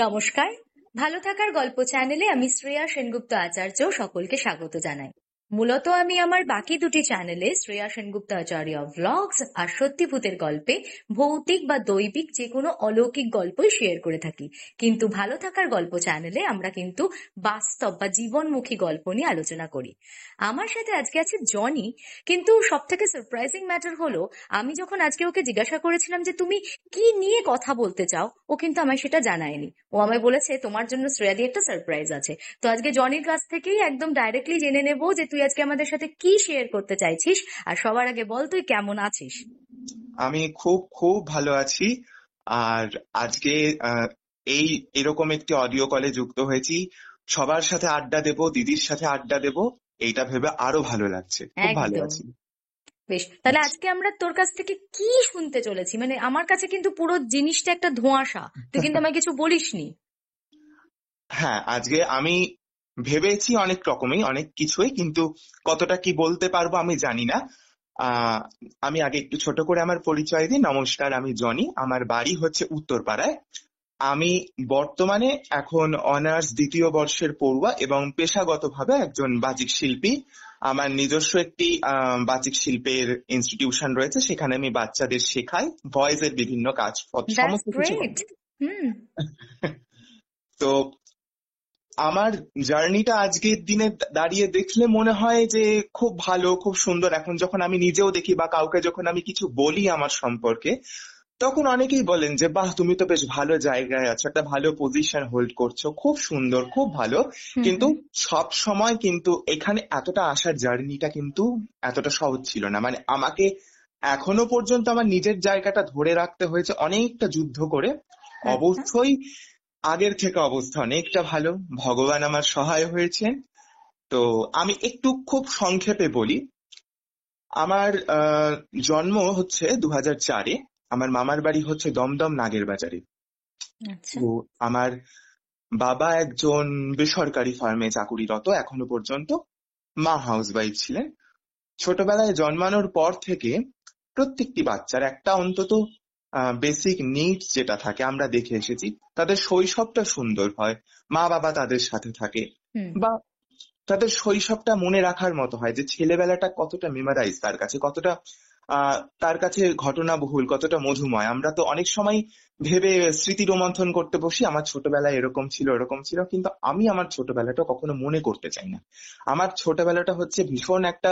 নমস্কার। ভালো থাকার গল্প চ্যানেলে আমি শ্রেয়া সেনগুপ্ত আচার্য সকলকে স্বাগত জানাই। মূলত আমি আমার বাকি দুটি চ্যানেলে শ্রেয়া সেনগুপ্ত আচার্য ভ্লগস আর সত্যিভূতের গল্পে ভৌতিক বা দৈবিক যে কোনো অলৌকিক গল্পই শেয়ার করে থাকি, কিন্তু ভালো থাকার গল্প চ্যানেলে আমরা কিন্তু বাস্তব বা জীবনমুখী গল্প নিয়ে আলোচনা করি। আমার সাথে আজকে আছে জনি, কিন্তু সব থেকে সারপ্রাইজিং ম্যাটার হলো আমি যখন আজকে ওকে জিজ্ঞাসা করেছিলাম যে তুমি কি নিয়ে কথা বলতে চাও, ও কিন্তু আমায় সেটা জানায়নি। ও আমায় বলেছে তোমার জন্য শ্রেয়াদি একটা সারপ্রাইজ আছে। তো আজকে জনির কাছ থেকেই একদম ডাইরেক্টলি জেনে নেব যে তুই আজকে আমাদের সাথে কি শেয়ার করতে চাইছিস। আর সবার আগে বল তুই কেমন আছিস। আমি খুব খুব ভালো আছি। আর আজকে আহ, এই এরকম একটি অডিও কলে যুক্ত হয়েছি। সবার সাথে আড্ডা দেব, দিদির সাথে আড্ডা দেব, এইটা ভেবে আরো ভালো লাগছে। খুব ভালো একদম। আছি। বেশ, তাহলে আচ্ছা। আজকে আমরা তোর কাছ থেকে কি শুনতে চলেছি? মানে আমার কাছে কিন্তু পুরো জিনিসটা একটা ধোঁয়াশা, তুই কিন্তু আমায় কিছু বলিসনি। হ্যাঁ, আজকে আমি ভেবেছি অনেক রকমই, অনেক কিছুই, কিন্তু কতটা কি বলতে পারবো আমি জানি না। আহ আমি আগে একটু ছোট করে আমার পরিচয় দিই। নমস্কার, আমি জনি। আমার বাড়ি হচ্ছে উত্তরপাড়ায়। আমি বর্তমানে এখন অনার্স দ্বিতীয় বর্ষের পড়ুয়া এবং পেশাগতভাবে একজন বাচিক শিল্পী। আমার নিজস্ব একটি বাচিক শিল্পের ইনস্টিটিউশন রয়েছে, সেখানে আমি বাচ্চাদের শেখাই ভয়েসের বিভিন্ন কাজ, দ্যাটস সমস্ত কিছু গ্রেট। করি। হুম। তো আমার জার্নিটা আজকের দিনে দাঁড়িয়ে দেখলে মনে হয় যে খুব ভালো, খুব সুন্দর। এখন যখন আমি নিজেও দেখি বা কাউকে যখন আমি কিছু বলি আমার সম্পর্কে, তখন অনেকেই বলেন যে বাহ, তুমি তো বেশ ভালো জায়গায় আছো, একটা ভালো পজিশন হোল্ড করছো, খুব সুন্দর, খুব ভালো। হুম কিন্তু হুম। সব সময় কিন্তু এখানে এতটা আসার জার্নিটা কিন্তু এতটা সহজ ছিল না। মানে আমাকে এখনো পর্যন্ত আমার নিজের জায়গাটা ধরে রাখতে হয়েছে অনেকটা যুদ্ধ করে। আচ্ছা। অবশ্যই আগের থেকে অবস্থা অনেকটা ভালো, ভগবান আমার সহায় হয়েছেন। তো আমি একটু খুব সংক্ষেপে বলি। আমার জন্ম হচ্ছে 2004-এ। আমার মামার বাড়ি হচ্ছে দমদম নাগের বাজারে। আচ্ছা। তো আমার বাবা একজন বেসরকারি ফার্মে চাকুরিরত এখনো পর্যন্ত। মা হাউস ওয়াইফ ছিলেন। ছোটবেলায় জন্মানোর পর থেকে প্রত্যেকটি বাচ্চার একটা অন্তত বেসিক নিডস যেটা থাকে আমরা দেখে এসেছি, তাদের শৈশবটা সুন্দর হয়, মা বাবা তাদের সাথে থাকে, হুম। বা তাদের শৈশবটা মনে রাখার মতো হয়, যে ছেলেবেলাটা কতটা মেমারাইজ তার কাছে, কতটা তার কাছে ঘটনাবহুল, কতটা মধুময়। আমরা তো অনেক সময় ভেবে স্মৃতি রোমন্থন করতে বসি, আমার ছোটবেলায় এরকম ছিল এরকম ছিল, কিন্তু আমি আমার ছোটবেলাটা কখনো মনে করতে চাই না। আমার ছোটবেলাটা হচ্ছে ভীষণ একটা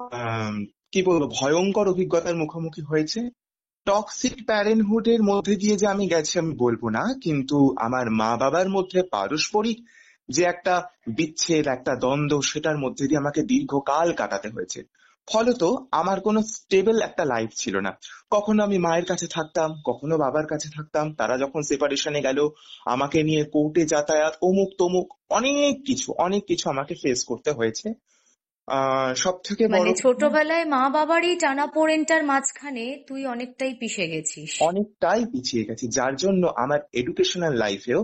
আহ কি বলবো, ভয়ঙ্কর অভিজ্ঞতার মুখোমুখি হয়েছে। টক্সিক প্যারেন্টহুড এর মধ্যে দিয়ে যে আমি গেছি আমি বলবো না, কিন্তু আমার মা বাবার মধ্যে পারস্পরিক যে একটা বিচ্ছেদ, একটা দ্বন্দ্ব, সেটার মধ্যে দিয়ে আমাকে দীর্ঘকাল কাটাতে হয়েছে। ফলত আমার কোনো স্টেবল একটা লাইফ ছিল না। কখনো আমি মায়ের কাছে থাকতাম, কখনো বাবার কাছে থাকতাম। তারা যখন সেপারেশনে গেল, আমাকে নিয়ে কোর্টে যাতায়াত, অমুক তমুক, অনেক কিছু অনেক কিছু আমাকে ফেস করতে হয়েছে। সব থেকে মানে বড় কথা, ছোটবেলায় মা বাবার এই টানাপোড়েনটার মাঝখানে তুই অনেকটাই পিষে গেছিস। অনেকটাই পিছিয়ে গেছি, যার জন্য আমার এডুকেশনাল লাইফেও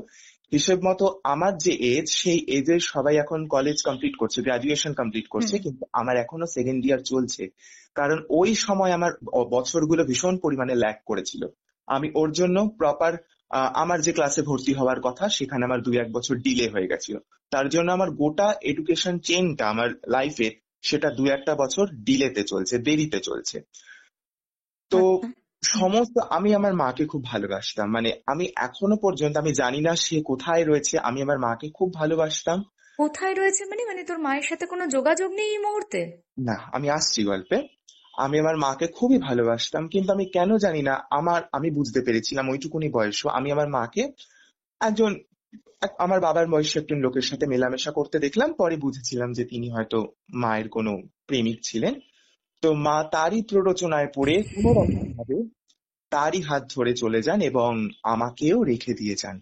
হিসেব মতো আমার যে এজ, সেই এজের সবাই এখন কলেজ কমপ্লিট করছে, গ্রাজুয়েশন কমপ্লিট হুম। করছে, কিন্তু আমার এখনো সেকেন্ড ইয়ার চলছে। কারণ ওই সময় আমার বছরগুলো ভীষণ পরিমাণে ল্যাগ করেছিল। আমি ওর জন্য প্রপার আমার যে ক্লাসে ভর্তি হওয়ার কথা সেখানে আমার 2-1 বছর ডিলে হয়ে গেছিল। তার জন্য আমার গোটা এডুকেশন চেনটা আমার লাইফে, সেটা 2-1 বছর ডিলেতে চলছে, দেরিতে চলছে। তো আচ্ছা। হুম। সমস্ত আমি আমার মাকে খুব ভালোবাসতাম। মানে আমি এখনো পর্যন্ত, আমি জানি না সে কোথায় রয়েছে, আমি আমার মাকে খুব ভালোবাসতাম। কোথায় রয়েছে মানে মানে তোর মায়ের সাথে কোনো যোগাযোগ নেই এই মুহূর্তে? না, আমি আসছি গল্পে। আমি আমার মাকে খুবই ভালোবাসতাম, কিন্তু আমি কেন জানি না, আমি বুঝতে পেরেছিলাম ওইটুকুনি বয়সও আমি আমার মাকে একজন আমার বাবার বয়সী একজন লোকের সাথে মেলামেশা করতে দেখলাম। পরে বুঝেছিলাম যে তিনি হয়তো মায়ের কোনো প্রেমিক ছিলেন। তো মা তারই প্ররোচনায় পড়ে কোনো রকম ভাবে তারই হাত ধরে চলে যান এবং আমাকেও রেখে দিয়ে যান।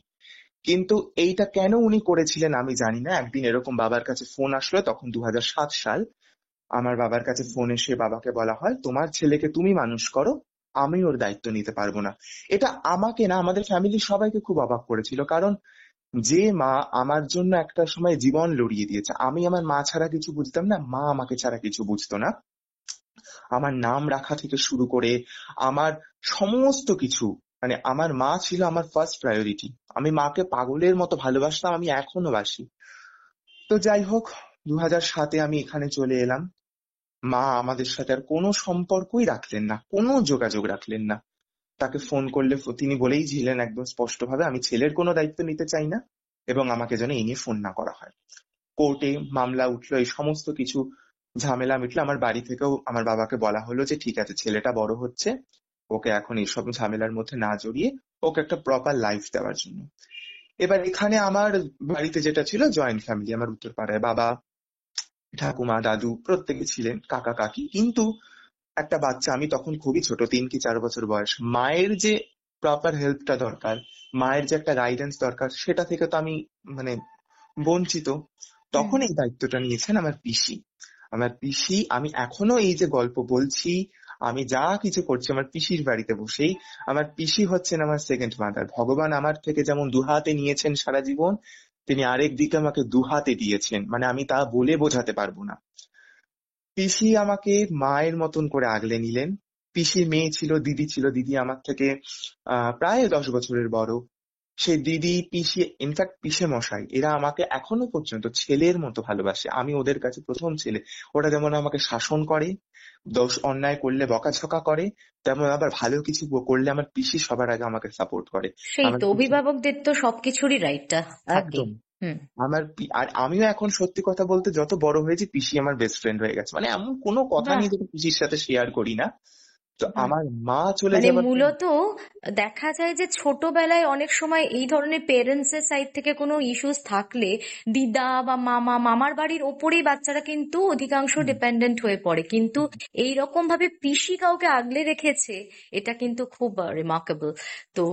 কিন্তু এইটা কেন উনি করেছিলেন আমি জানি না। একদিন এরকম বাবার কাছে ফোন আসলো, তখন 2007 সাল। আমার বাবার কাছে ফোন এসে বাবাকে বলা হয়, তোমার ছেলেকে তুমি মানুষ করো, আমি ওর দায়িত্ব নিতে পারবো না। এটা আমাকে না, আমাদের ফ্যামিলির সবাইকে খুব অবাক করেছিল। কারণ যে মা আমার জন্য একটা সময় জীবন লড়িয়ে দিয়েছে, আমি আমার মা ছাড়া কিছু বুঝতাম না, মা আমাকে ছাড়া কিছু বুঝতো না। আমার নাম রাখা থেকে শুরু করে আমার সমস্ত কিছু, মানে আমার মা ছিল আমার ফার্স্ট প্রায়োরিটি। আমি মাকে পাগলের মতো ভালোবাসতাম, আমি এখনো বাসি। তো যাই হোক, 2007-এ আমি এখানে চলে এলাম। মা আমাদের সাথে আর কোনো সম্পর্কই রাখলেন না, কোনো যোগাযোগ রাখলেন না। তাকে ফোন করলে তিনি বলেইছিলেন একদম স্পষ্টভাবে, আমি ছেলের কোনো দায়িত্ব নিতে চাই না এবং আমাকে যেন এই নিয়ে ফোন না করা হয়। কোর্টে মামলা উঠলো, এই সমস্ত কিছু ঝামেলা মিটলো। আমার বাড়ি থেকেও আমার বাবাকে বলা হলো যে ঠিক আছে, ছেলেটা বড় হচ্ছে, ওকে এখন এইসব ঝামেলার মধ্যে না জড়িয়ে ওকে একটা প্রপার লাইফ দেওয়ার জন্য। এবার এখানে আমার বাড়িতে যেটা ছিল জয়েন্ট ফ্যামিলি, আমার উত্তরপাড়ায় বাবা, ঠাকুমা, দাদু প্রত্যেকে ছিলেন, কাকা কাকি। কিন্তু একটা বাচ্চা, আমি তখন খুবই ছোট, 3 কি 4 বছর বয়স, মায়ের যে প্রপার হেল্পটা দরকার, মায়ের যে একটা গাইডেন্স দরকার, সেটা থেকে তো আমি মানে বঞ্চিত। হুম। তখন এই দায়িত্বটা নিয়েছেন আমার পিসি। আমার পিসি, আমি এখনো এই যে গল্প বলছি, আমি যা কিছু করছি আমার পিসির বাড়িতে বসেই। আমার পিসি হচ্ছেন আমার সেকেন্ড মাদার। ভগবান আমার থেকে যেমন দুহাতে নিয়েছেন সারা জীবন, তিনি আরেক দিকে আমাকে দুহাতে দিয়েছেন, মানে আমি তা বলে বোঝাতে পারবো না। পিসি আমাকে মায়ের মতন করে আগলে নিলেন। পিসির মেয়ে ছিল, দিদি ছিল, দিদি আমার থেকে প্রায় 10 বছরের বড়। সেই দিদি, পিসি, ইনফ্যাক্ট পিসে মশাই, এরা আমাকে এখনো পর্যন্ত ছেলের মতো ভালোবাসে। আমি ওদের কাছে প্রথম ছেলে। ওরা যেমন আমাকে শাসন করে, দোষ অন্যায় করলে বকাঝকা করে, তেমন আবার ভালো কিছু করলে আমার পিসি সবার আগে আমাকে সাপোর্ট করে। সেই আমার তো, পিসি অভিভাবকদের তো সবকিছুরই রাইটটা থাকে। একদম, হুম। আর আমিও এখন সত্যি কথা বলতে যত বড় হয়েছি, পিসি আমার বেস্ট ফ্রেন্ড হয়ে গেছে। মানে এমন কোনো কথা বাহ। নেই যেটা পিসির সাথে শেয়ার করি না। তো বাহ। আমার মা চলে মানে যাবার পর মূলত দেখা যায় যে ছোটবেলায় অনেক সময় এই ধরনের পেরেন্টস এর সাইড থেকে কোনো ইস্যুস থাকলে দিদা বা মামা, মামার বাড়ির ওপরেই বাচ্চারা কিন্তু অধিকাংশ হুম, ডিপেন্ডেন্ট হয়ে পড়ে, কিন্তু হুম, এই রকম ভাবে পিসি কাউকে আগলে রেখেছে, এটা কিন্তু খুব রিমার্কেবল। তো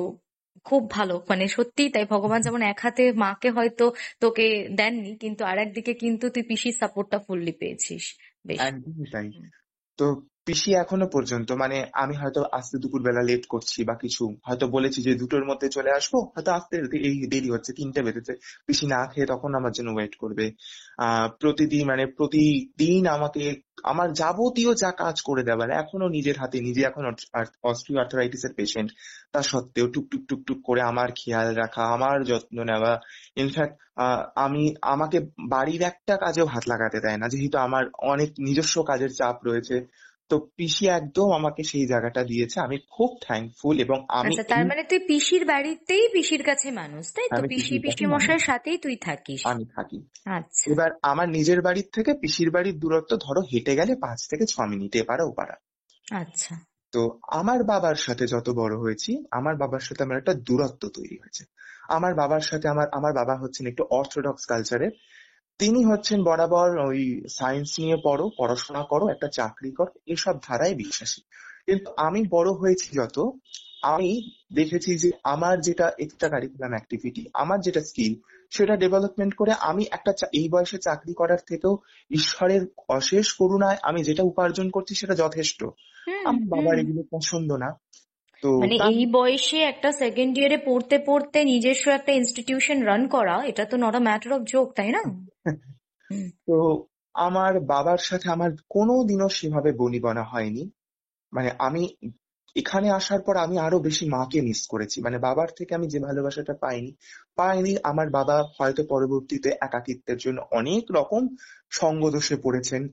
খুব ভালো, মানে সত্যিই তাই, ভগবান হুম, যেমন এক হাতে মাকে হয়তো তোকে দেননি, কিন্তু আর একদিকে কিন্তু তুই পিসির সাপোর্টটা ফুললি পেয়েছিস। বেশ। একদমই তাই। হুম। তো পিসি এখনো পর্যন্ত, মানে আমি হয়তো আসতে দুপুরবেলা লেট করছি বা কিছু, হয়তো বলেছি যে 2টোর মধ্যে চলে আসবো, হয়তো আসতে এই দেরি হচ্ছে, 3টে বেজেছে, পিসি না খেয়ে তখন আমার জন্য ওয়েট করবে। প্রতিদিন, মানে প্রতিদিন আমাকে আমার যাবতীয় যা কাজ করে দেওয়ার, এখনো নিজের হাতে, নিজে এখন অস্টিও আর্থরাইটিস এর পেশেন্ট, তা সত্ত্বেও টুকটুক টুকটুক করে আমার খেয়াল রাখা, আমার যত্ন নেওয়া। ইনফ্যাক্ট আমি আমাকে বাড়ির একটা কাজেও হাত লাগাতে দেয় না, যেহেতু আমার অনেক নিজস্ব কাজের চাপ রয়েছে। তো পিসি একদম আমাকে সেই জায়গাটা দিয়েছে, আমি খুব থ্যাঙ্কফুল। এবং আমি আচ্ছা, তার মানে তুই পিসির বাড়িতেই পিসির কাছে মানুষ, তাই তো? আমি পিসি পিসির কাছে পিসি মানুষ, মশাইয়ের সাথেই তুই থাকিস? আমি থাকি। আচ্ছা। এবার আমার নিজের বাড়ির থেকে পিসির বাড়ির দূরত্ব ধরো হেঁটে গেলে 5 থেকে 6 মিনিট, এপারে ওপারা। আচ্ছা। তো আমার বাবার সাথে যত বড় হয়েছি, আমার বাবার সাথে আমার একটা দূরত্ব তৈরি হয়েছে। আমার বাবার সাথে আমার আমার বাবা হচ্ছেন একটু অর্থোডক্স কালচারের। তিনি হচ্ছেন বরাবর ওই সায়েন্স নিয়ে পড়ো, পড়াশোনা করো, একটা চাকরি করো, এসব ধারায় বিশ্বাসী। কিন্তু আমি বড় হয়েছি যত, আমি দেখেছি যে আমার যেটা এক্সট্রা কারিকুলাম অ্যাক্টিভিটি, আমার যেটা স্কিল, সেটা ডেভেলপমেন্ট করে আমি একটা এই বয়সে চাকরি করার থেকেও ঈশ্বরের অশেষ করুণায় আমি যেটা উপার্জন করছি সেটা যথেষ্ট। হুম। আমার বাবার হুম। এগুলো পছন্দ না। তো মানে তার এই বয়সে একটা সেকেন্ড ইয়ারে পড়তে পড়তে নিজস্ব একটা ইনস্টিটিউশন রান করা, এটা তো not a matter of joke, তাই না? হুম। তো আমার বাবার সাথে আমার কোনোদিনও সেভাবে বনিবনা হয়নি। মানে আমি এখানে আসার পর আমি আরো বেশি মাকে মিস করেছি। মানে বাবার থেকে আমি যে ভালোবাসাটা পাইনি। আমার বাবা হয়তো পরবর্তীতে একাকিত্বের জন্য অনেক রকম সঙ্গ দোষে পড়েছেন।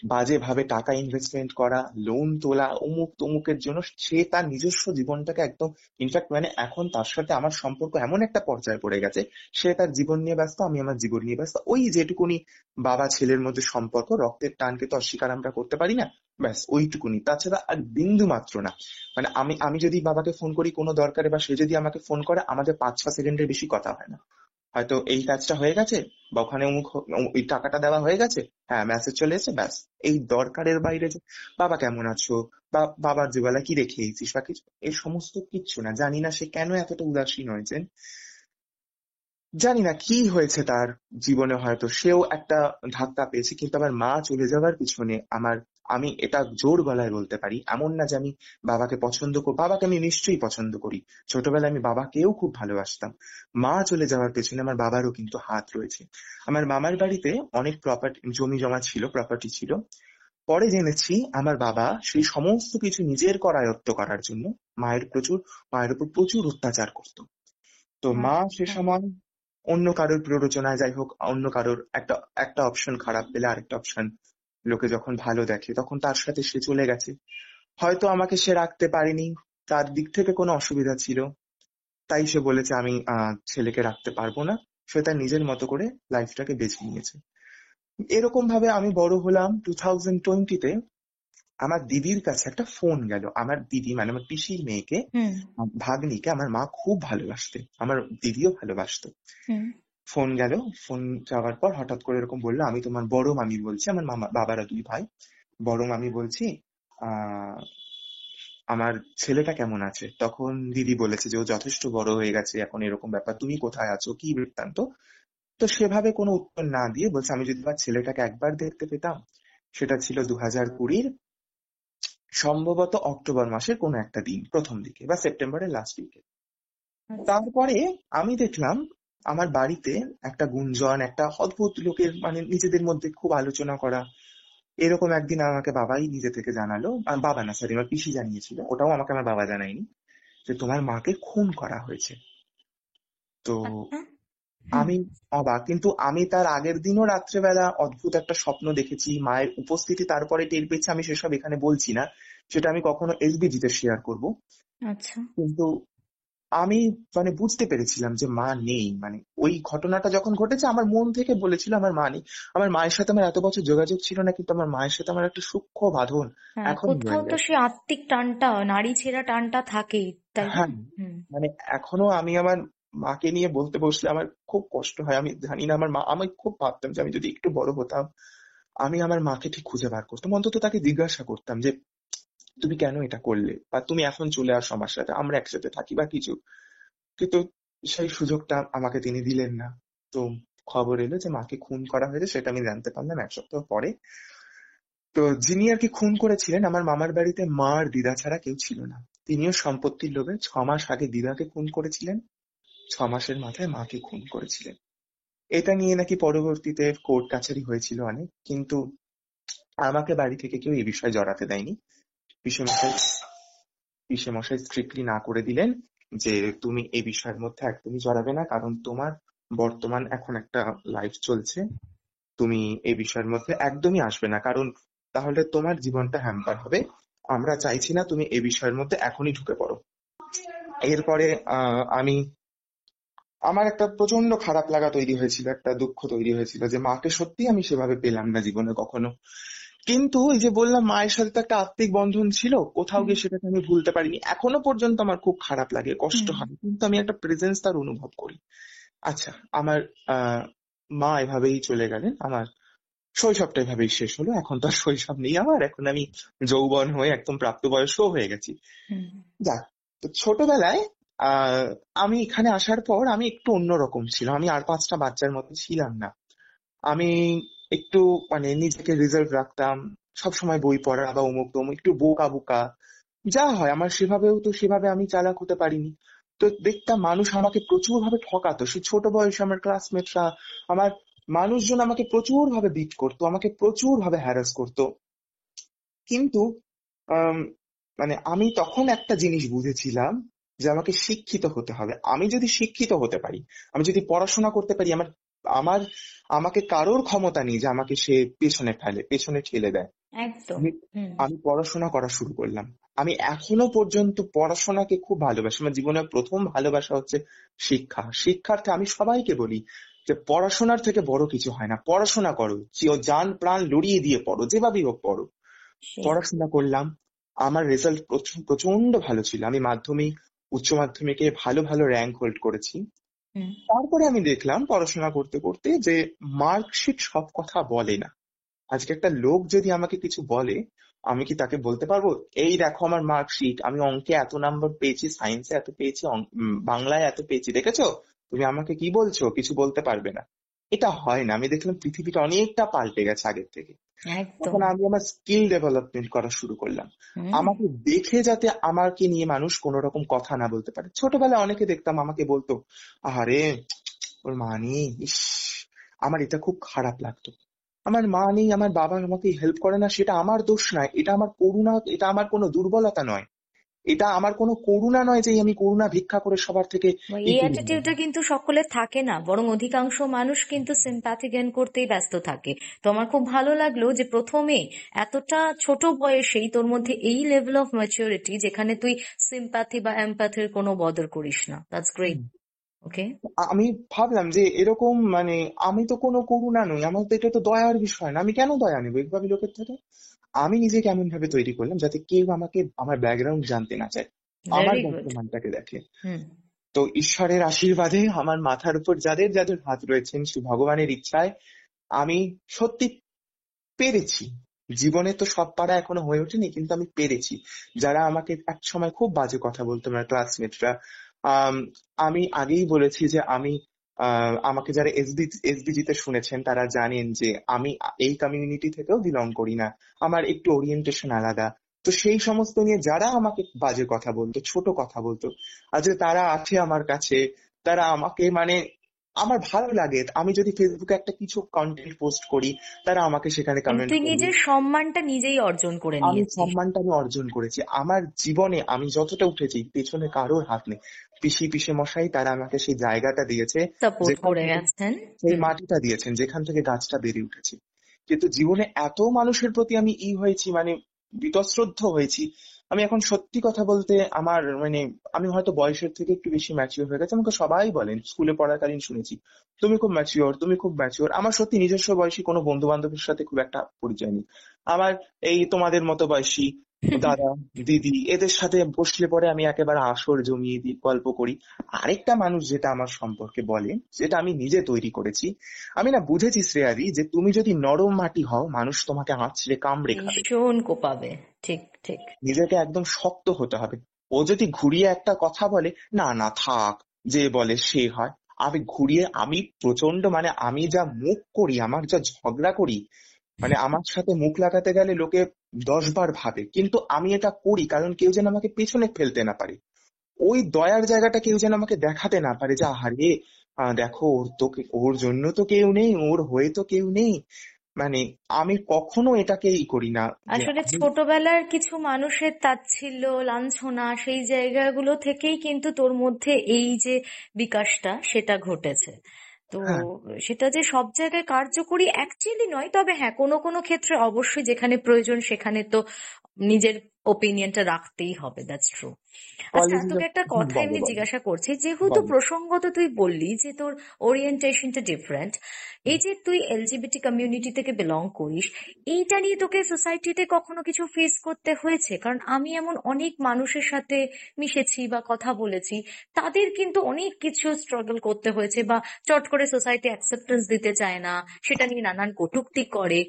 বাজেভাবে টাকা ইনভেস্টমেন্ট করা, লোন তোলা, অমুক তমুকের জন্য সে তার নিজস্ব জীবনটাকে একদম, ইনফ্যাক্ট মানে এখন তার সাথে আমার সম্পর্ক এমন একটা পর্যায়ে পড়ে গেছে, সে তার জীবন নিয়ে ব্যস্ত, আমি আমার জীবন নিয়ে ব্যস্ত। ওই যেটুকুনি বাবা ছেলের মধ্যে সম্পর্ক, রক্তের টানকে তো অস্বীকার আমরা করতে পারি না, ব্যাস ওইটুকুনি, তাছাড়া আর বিন্দু মাত্র না। মানে আমি আমি যদি বাবাকে ফোন করি কোনো দরকারে, বা সে যদি আমাকে ফোন করে, আমাদের 5-6 সেকেন্ডের বেশি কথা হয় না। হয়তো এই কাজটা হয়ে গেছে, বা ওখানে ওই টাকাটা দেওয়া হয়ে গেছে, হ্যাঁ মেসেজ চলে এসেছে, ব্যাস। এই দরকারের বাইরে যে বাবা কেমন আছো, বা বাবার দুবেলা কি রেখে এসেছিস বা কিছু, এই সমস্ত কিচ্ছু না। জানি না সে কেন এতটা উদাসীন হয়েছেন, জানি না কি হয়েছে তার জীবনে, হয়তো সেও একটা ধাক্কা পেয়েছে। কিন্তু আমার মা চলে যাওয়ার পিছনে আমি এটা জোর গলায় বলতে পারি, এমন না যে আমি বাবাকে বাবাকে আমি নিশ্চয়ই পছন্দ করি, ছোটবেলায় আমি বাবাকেও খুব ভালোবাসতাম। মা চলে যাওয়ার পেছনে আমার বাবারও কিন্তু হাত রয়েছে। আমার মামার বাড়িতে অনেক প্রপার্টি, জমি জমা ছিল, প্রপার্টি ছিল। পরে জেনেছি আমার বাবা সেই সমস্ত কিছু নিজের করায়ত্ত করার জন্য মায়ের উপর প্রচুর অত্যাচার করতো। তো মা সে আচ্ছা। সময় অন্য কারোর প্ররোচনায়, যাই হোক, অন্য কারোর একটা একটা অপশন খারাপ পেলে আরেকটা অপশন লোকে যখন ভালো দেখে তখন তার সাথে সে চলে গেছে। হয়তো আমাকে সে রাখতে পারেনি, তার দিক থেকে কোনো অসুবিধা ছিল, তাই সে বলেছে আমি ছেলেকে রাখতে পারবো না। সে তার নিজের মতো করে লাইফটাকে বেছে নিয়েছে। এরকম ভাবে আমি বড় হলাম। 2020-তে আমার দিদির কাছে একটা ফোন গেল। আমার দিদি মানে আমার পিসির মেয়েকে, হুম। ভাগ্নিকে আমার মা খুব ভালোবাসতে, আমার দিদিও ভালোবাসতো। হুম। ফোন গেল। ফোন যাওয়ার পর হঠাৎ করে এরকম বললো, আমি তোমার বড় মামি বলছি, আমার বাবারা দুই ভাই, বড় মামি বলছি, আহ আমার ছেলেটা কেমন আছে। তখন দিদি বলেছে যে ও যথেষ্ট বড় হয়ে গেছে, এখন এরকম ব্যাপার, তুমি কোথায় আছো, কি বৃত্তান্ত। তো সেভাবে কোনো উত্তর না দিয়ে বলছে, আমি যদি আমার ছেলেটাকে একবার দেখতে পেতাম। সেটা ছিল 2020-র সম্ভবত অক্টোবর মাসের কোনো একটা দিন, প্রথম দিকে বা সেপ্টেম্বরের লাস্ট উইকে। আচ্ছা। তারপরে আমি দেখলাম আমার বাড়িতে একটা গুঞ্জন, একটা অদ্ভুত লোকের মানে নিজেদের মধ্যে খুব আলোচনা করা। এরকম একদিন আমাকে বাবাই নিজে থেকে জানালো, বাবা না সরি, আমার পিসি জানিয়েছিল, ওটাও আমাকে আমার বাবা জানায়নি, যে তোমার মাকে খুন করা হয়েছে। তো আচ্ছা। হুম। আমি অবাক, কিন্তু আমি তার আগের দিনও রাত্রেবেলা অদ্ভুত একটা স্বপ্ন দেখেছি, মায়ের উপস্থিতি তারপরে টের পেয়েছি। আমি সেসব এখানে বলছি না, সেটা আমি কখনো এসবিজি-তে শেয়ার করব। আচ্ছা। কিন্তু আমি মানে বুঝতে পেরেছিলাম যে মা নেই। মানে ওই ঘটনাটা যখন ঘটেছে আমার মন থেকে বলেছিল আমার মা নেই। আমার মায়ের সাথে আমার এত বছর যোগাযোগ ছিল না, কিন্তু আমার মায়ের সাথে আমার একটা সূক্ষ্ম বাঁধন হ্যাঁ, এখনো কোথাও রয়ে তো গেছে। সে আত্মিক টানটা, নাড়ি ছেঁড়া টানটা থাকেই, তাই না? হ্যাঁ, হুম। মানে এখনো আমি আমার মাকে নিয়ে বলতে বসলে আমার খুব কষ্ট হয়। আমি জানি না আমার মা, আমি খুব ভাবতাম যে আমি যদি একটু বড় হতাম, আমি আমার মাকে ঠিক খুঁজে বার করতাম, অন্তত তাকে জিজ্ঞাসা করতাম যে তুমি কেন এটা করলে, বা তুমি এখন চলে আসো আমার সাথে, আমরা একসাথে থাকি বা কিছু। কিন্তু সেই সুযোগটা আমাকে তিনি দিলেন না। তো খবর এলো যে মাকে খুন করা হয়েছে, সেটা আমি জানতে পারলাম 1 সপ্তাহ পরে। তো যিনি আর কি খুন করেছিলেন, আমার মামার বাড়িতে মা আর দিদা ছাড়া কেউ ছিল না। তিনিও সম্পত্তির লোভে 6 মাস আগে দিদাকে খুন করেছিলেন, 6 মাসের মাথায় মাকে খুন করেছিলেন। এটা নিয়ে নাকি পরবর্তীতে কোর্ট কাছারি হয়েছিল অনেক, কিন্তু আমাকে বাড়ি থেকে কেউ এই বিষয়ে জড়াতে দেয়নি। পিসেমশাই পিসেমশাই স্ট্রিক্টলি না করে দিলেন যে তুমি এই বিষয়ের মধ্যে একদমই জড়াবে না, কারণ তোমার বর্তমান এখন একটা লাইফ চলছে, তুমি এই বিষয়ের মধ্যে একদমই আসবে না, কারণ তাহলে তোমার জীবনটা হ্যাম্পার হবে। আমরা চাইছি না তুমি এই বিষয়ের মধ্যে এখনই ঢুকে পড়ো। এরপরে আমি, আমার একটা প্রচন্ড খারাপ লাগা তৈরি হয়েছিল, একটা দুঃখ তৈরি হয়েছিল যে মাকে সত্যি আমি সেভাবে পেলাম না জীবনে কখনো। কিন্তু এই যে বললাম, মায়ের সাথে তো একটা আত্মিক বন্ধন ছিল, কোথাও হুম। গিয়ে সেটাকে আমি ভুলতে পারিনি। এখনো পর্যন্ত আমার খুব খারাপ লাগে, কষ্ট হুম। হয়, কিন্তু আমি একটা প্রেজেন্স তার অনুভব করি। আচ্ছা, আমার আহ মা এভাবেই চলে গেলেন, আমার শৈশবটা এভাবেই শেষ হলো। এখন তো আর শৈশব নেই আমার, এখন আমি যৌবন হয়ে একদম প্রাপ্তবয়স্ক হয়ে গেছি। হুম। যাক, তো ছোটবেলায় আহ আমি এখানে আসার পর আমি একটু অন্যরকম ছিলাম, আমি আর 5টা বাচ্চার মতো ছিলাম না। আমি একটু মানে নিজেকে রিজার্ভ রাখতাম, সবসময় বই পড়া বা অমুক তমুক, একটু বোকা বোকা যা হয় আমার, সেভাবেও তো সেভাবে আমি চালাক হতে পারিনি। তো দেখতাম মানুষ আমাকে প্রচুর ভাবে ঠকাতো, সে ছোট বয়সে আমার ক্লাসমেটরা, আমার মানুষজন আমাকে প্রচুর ভাবে বিট করতো, আমাকে প্রচুর ভাবে হ্যারাস করতো। কিন্তু আম, মানে আমি তখন একটা জিনিস বুঝেছিলাম যে আমাকে শিক্ষিত হতে হবে। আমি যদি শিক্ষিত হতে পারি, আমি যদি পড়াশোনা করতে পারি, আমার আমার আমাকে কারোর ক্ষমতা নেই যে আমাকে সে পেছনে ফেলে, পেছনে ঠেলে দেয়। একদম। আমি হুম। আমি পড়াশোনা করা শুরু করলাম। আমি এখনো পর্যন্ত পড়াশোনাকে খুব ভালোবাসি। আমার জীবনের প্রথম ভালোবাসা হচ্ছে শিক্ষা। শিক্ষার্থে আমি সবাইকে বলি যে পড়াশোনার থেকে বড় কিছু হয় না, পড়াশোনা করো, জান প্রাণ লড়িয়ে দিয়ে পড়ো, যেভাবেই হোক পড়ো। সেই। পড়াশোনা করলাম, আমার রেজাল্ট প্রচন্ড ভালো ছিল, আমি মাধ্যমিক উচ্চ মাধ্যমিকে ভালো ভালো র্যাঙ্ক হোল্ড করেছি। হুম। তারপরে আমি দেখলাম পড়াশোনা করতে করতে যে মার্কশিট সব কথা বলে না। আজকে একটা লোক যদি আমাকে কিছু বলে, আমি কি তাকে বলতে পারবো এই দেখো আমার মার্কশিট, আমি অঙ্কে এত নাম্বার পেয়েছি, সায়েন্সে এত পেয়েছি, বাংলায় এত পেয়েছি, দেখেছো? তুমি আমাকে কি বলছো? কিছু বলতে পারবে না। এটা হয় না। আমি দেখলাম পৃথিবীটা অনেকটা পাল্টে গেছে আগের থেকে। একদম। তখন আমি আমার স্কিল ডেভেলপমেন্ট করা শুরু করলাম। হুম। আমাকে দেখে যাতে আমাকে নিয়ে মানুষ কোন রকম কথা না বলতে পারে। ছোটবেলায় অনেকে দেখতাম আমাকে বলতো, আরে ওর মা নেই, ইস, আমার এটা খুব খারাপ লাগতো। আমার মা নেই, আমার বাবা আমাকে হেল্প করে না, সেটা আমার দোষ নয়, এটা আমার করুণা, এটা আমার কোনো দুর্বলতা নয়, এটা আমার কোনো করুণা নয় যে আমি করুণা ভিক্ষা করে সবার থেকে এই করে নেবো। অ্যাটিটিউডটা কিন্তু সকলের থাকে না, বরং অধিকাংশ মানুষ কিন্তু সিম্প্যাথি গেইন করতেই ব্যস্ত থাকে। তো আমার খুব ভালো লাগলো যে প্রথমে এতটা ছোট বয়সেই তোর মধ্যে এই লেভেল অফ ম্যাচুরিটি, যেখানে তুই সিম্প্যাথি বা এমপ্যাথির কোনো বদর করিস না। That's great. ওকে। আমি ভাবলাম যে এরকম মানে আমি তো কোনো করুণা নই, আমার তো এটা তো দয়ার বিষয় না, আমি কেন দয়া নেবো এইভাবে লোকের থেকে। আমি নিজেকে এমন ভাবে তৈরি করলাম যাতে কেউ আমাকে আমার ব্যাকগ্রাউন্ড জানতে না চায়, আমার ভেরি গুড। বর্তমানটাকে দেখে। হুম। তো ঈশ্বরের আশীর্বাদে আমার মাথার উপর যাদের যাদের হাত রয়েছেন, সে ভগবানের ইচ্ছায় আমি সত্যি পেরেছি। জীবনে তো সব পারা এখনো হয়ে ওঠেনি, কিন্তু আমি পেরেছি। যারা আমাকে এক সময় খুব বাজে কথা বলতো, আমার ক্লাসমেটরা, আম, আমি আগেই বলেছি যে আমি আমাকে যারা এসবিজি তে শুনেছেন তারা জানেন যে আমি এই কমিউনিটি থেকেও বিলং করি না, আমার একটু ওরিয়েন্টেশন আলাদা। তো সেই সমস্ত নিয়ে যারা আমাকে বাজে কথা বলতো, ছোট কথা বলতো, আজ তারা আছে আমার কাছে। তারা আমাকে মানে আমার ভালো লাগে, আমি যদি ফেসবুকে একটা কিছু কন্টেন্ট পোস্ট করি, তারা আমাকে সেখানে মানে কমেন্ট তুই করবে। নিজের সম্মানটা নিজেই অর্জন করে আমি নিয়েছিস। সম্মানটা আমি অর্জন করেছি আমার জীবনে, আমি যতটা উঠেছি পেছনে কারোর হাত নেই। পিসি পিসে মশাই তারা আমাকে সেই জায়গাটা দিয়েছে, সাপোর্ট যেখান করে থেকে গেছেন। সেই হুম। মাটিটা দিয়েছেন যেখান থেকে গাছটা বেড়ে উঠেছে। কিন্তু জীবনে এত মানুষের প্রতি আমি হয়েছি, মানে বীতশ্রদ্ধ হয়েছি। আমি এখন সত্যি কথা বলতে আমার মানে আমি হয়তো বয়সের থেকে একটু বেশি ম্যাচিওর হয়ে গেছে। আমাকে সবাই বলেন, স্কুলে পড়াকালীন শুনেছি, তুমি খুব ম্যাচিওর, তুমি খুব ম্যাচিওর। আমার সত্যি নিজস্ব বয়সী কোনো বন্ধু বান্ধবের সাথে খুব একটা পরিচয় নেই। আমার এই তোমাদের মতো বয়সী দাদা, দিদি, এদের সাথে বসলে পরে আমি একেবারে আসর জমিয়ে দিই, গল্প করি। আরেকটা মানুষ যেটা আমার সম্পর্কে বলে, যেটা আমি নিজে তৈরি করেছি, আমি না বুঝেছি শ্রেয়াদি, যে তুমি যদি নরম মাটি হও, মানুষ তোমাকে আঁচড়ে কামড়ে খাবে। ভীষণ কোপাবে। ঠিক ঠিক। নিজেকে একদম শক্ত হতে হবে। ও যদি ঘুরিয়ে একটা কথা বলে, না না থাক, যে বলে সে হয়। আমি ঘুরিয়ে, আমি প্রচন্ড মানে আমি যা মুখ করি, আমার যা ঝগড়া করি, মানে আমার সাথে মুখ লাগাতে গেলে লোকে 10 বার ভাবে, কিন্তু আমি এটা করি কারণ কেউ যেন আমাকে পেছনে ফেলতে না পারে। ওই দয়ার জায়গাটা কেউ যেন আমাকে দেখাতে না পারে যে আহারে, দেখো ওর তো ওর জন্য তো কেউ নেই, ওর হয়ে তো কেউ নেই। মানে আমি কখনো এটাকেই করি না যে আসলে আমি। ছোটবেলার কিছু মানুষের তাচ্ছিল্য, লাঞ্ছনা, সেই জায়গাগুলো থেকেই কিন্তু তোর মধ্যে এই যে বিকাশটা সেটা ঘটেছে। তো হ্যাঁ, সেটা যে সব জায়গায় কার্যকরী অ্যাকচুয়ালি নয়, তবে হ্যাঁ কোনো কোনো ক্ষেত্রে অবশ্যই যেখানে প্রয়োজন সেখানে তো নিজের ওপিনিয়নটা রাখতেই হবে। That's true. আচ্ছা, কলেজে তোকে একটা কথা বলো এমনি বলো জিজ্ঞাসা করছি, যেহেতু বলো। প্রসঙ্গত তুই বললি যে তোর ওরিয়েন্টেশনটা ডিফারেন্ট, এই যে তুই এলজিবিটি কমিউনিটি থেকে বিলং করিস, এইটা নিয়ে তোকে সোসাইটিতে কখনো কিছু ফেস করতে হয়েছে? কারণ আমি এমন অনেক মানুষের সাথে মিশেছি বা কথা বলেছি, তাদের কিন্তু অনেক কিছু স্ট্রাগল করতে হয়েছে, বা চট করে সোসাইটি অ্যাকসেপ্টেন্স দিতে চায় না, সেটা নিয়ে নানান কটূক্তি করে।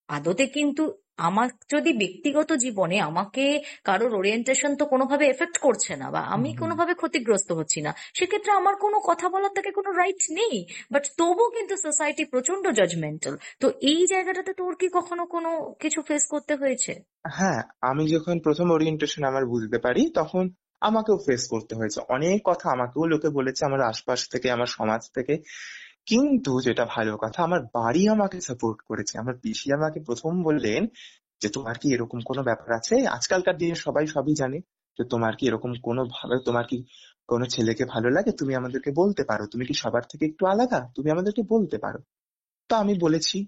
আদতে কিন্তু আমার যদি ব্যক্তিগত জীবনে আমাকে কারোর ওরিয়েন্টেশন তো কোনোভাবে এফেক্ট করছে না, বা হুম, আমি হুম। কোনোভাবে ক্ষতিগ্রস্ত হচ্ছি না, সেক্ষেত্রে আমার কোনো কথা বলার থেকে কোনো রাইট নেই। বাট তবু কিন্তু সোসাইটি প্রচন্ড জাজমেন্টাল। তো এই জায়গাটাতে তোর কি কখনো কোনো কিছু ফেস করতে হয়েছে? হ্যাঁ, আমি যখন প্রথম ওরিয়েন্টেশন আমার বুঝতে পারি, তখন আমাকেও ফেস করতে হয়েছে অনেক কথা, আমাকেও লোকে বলেছে আমার আশপাশ থেকে, আমার সমাজ থেকে। কিন্তু যেটা ভালো কথা, আমার বাড়ি আমাকে সাপোর্ট করেছে। আমার পিসি আমাকে প্রথম বললেন যে তোমার কি এরকম কোনো ব্যাপার আছে, আজকালকার দিনে সবাই সবই জানে, যে তোমার কি এরকম কোনো ভালো, তোমার কি কোনো ছেলেকে ভালো লাগে, তুমি আমাদেরকে বলতে পারো, তুমি কি সবার থেকে একটু আলাদা, তুমি আমাদেরকে বলতে পারো। তো আমি বলেছি।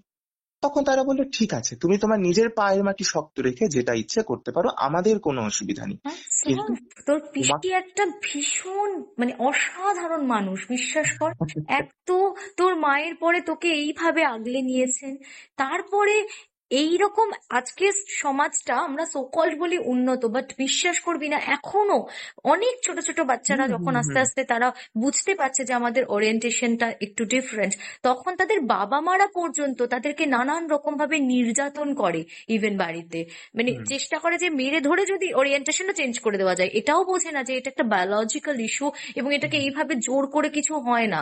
তখন তারা বললো ঠিক আছে, তুমি তোমার নিজের পায়ের মাটি শক্ত রেখে যেটা ইচ্ছে করতে পারো, আমাদের কোনো অসুবিধা নেই। কিন্তু তোর তোমাকে পিসি একটা ভীষণ মানে অসাধারণ মানুষ, বিশ্বাস কর। এক তো তোর মায়ের পরে তোকে এইভাবে আগলে নিয়েছেন, তারপরে এইরকম আজকে সমাজটা আমরা সোকল্ড বলি উন্নত, বাট বিশ্বাস করবি না, এখনো অনেক ছোট ছোট বাচ্চারা হুম যখন হুম আস্তে হুম আস্তে তারা বুঝতে পারছে যে আমাদের ওরিয়েন্টেশনটা একটু ডিফারেন্ট, তখন তাদের বাবা মারা পর্যন্ত তাদেরকে নানান রকম ভাবে নির্যাতন করে। ইভেন বাড়িতে মানে হুম। চেষ্টা করে যে মেরে ধরে যদি ওরিয়েন্টেশনটা চেঞ্জ করে দেওয়া যায়, এটাও বোঝে না যে এটা একটা বায়োলজিক্যাল ইস্যু, এবং এটাকে এইভাবে জোর করে কিছু হয় না।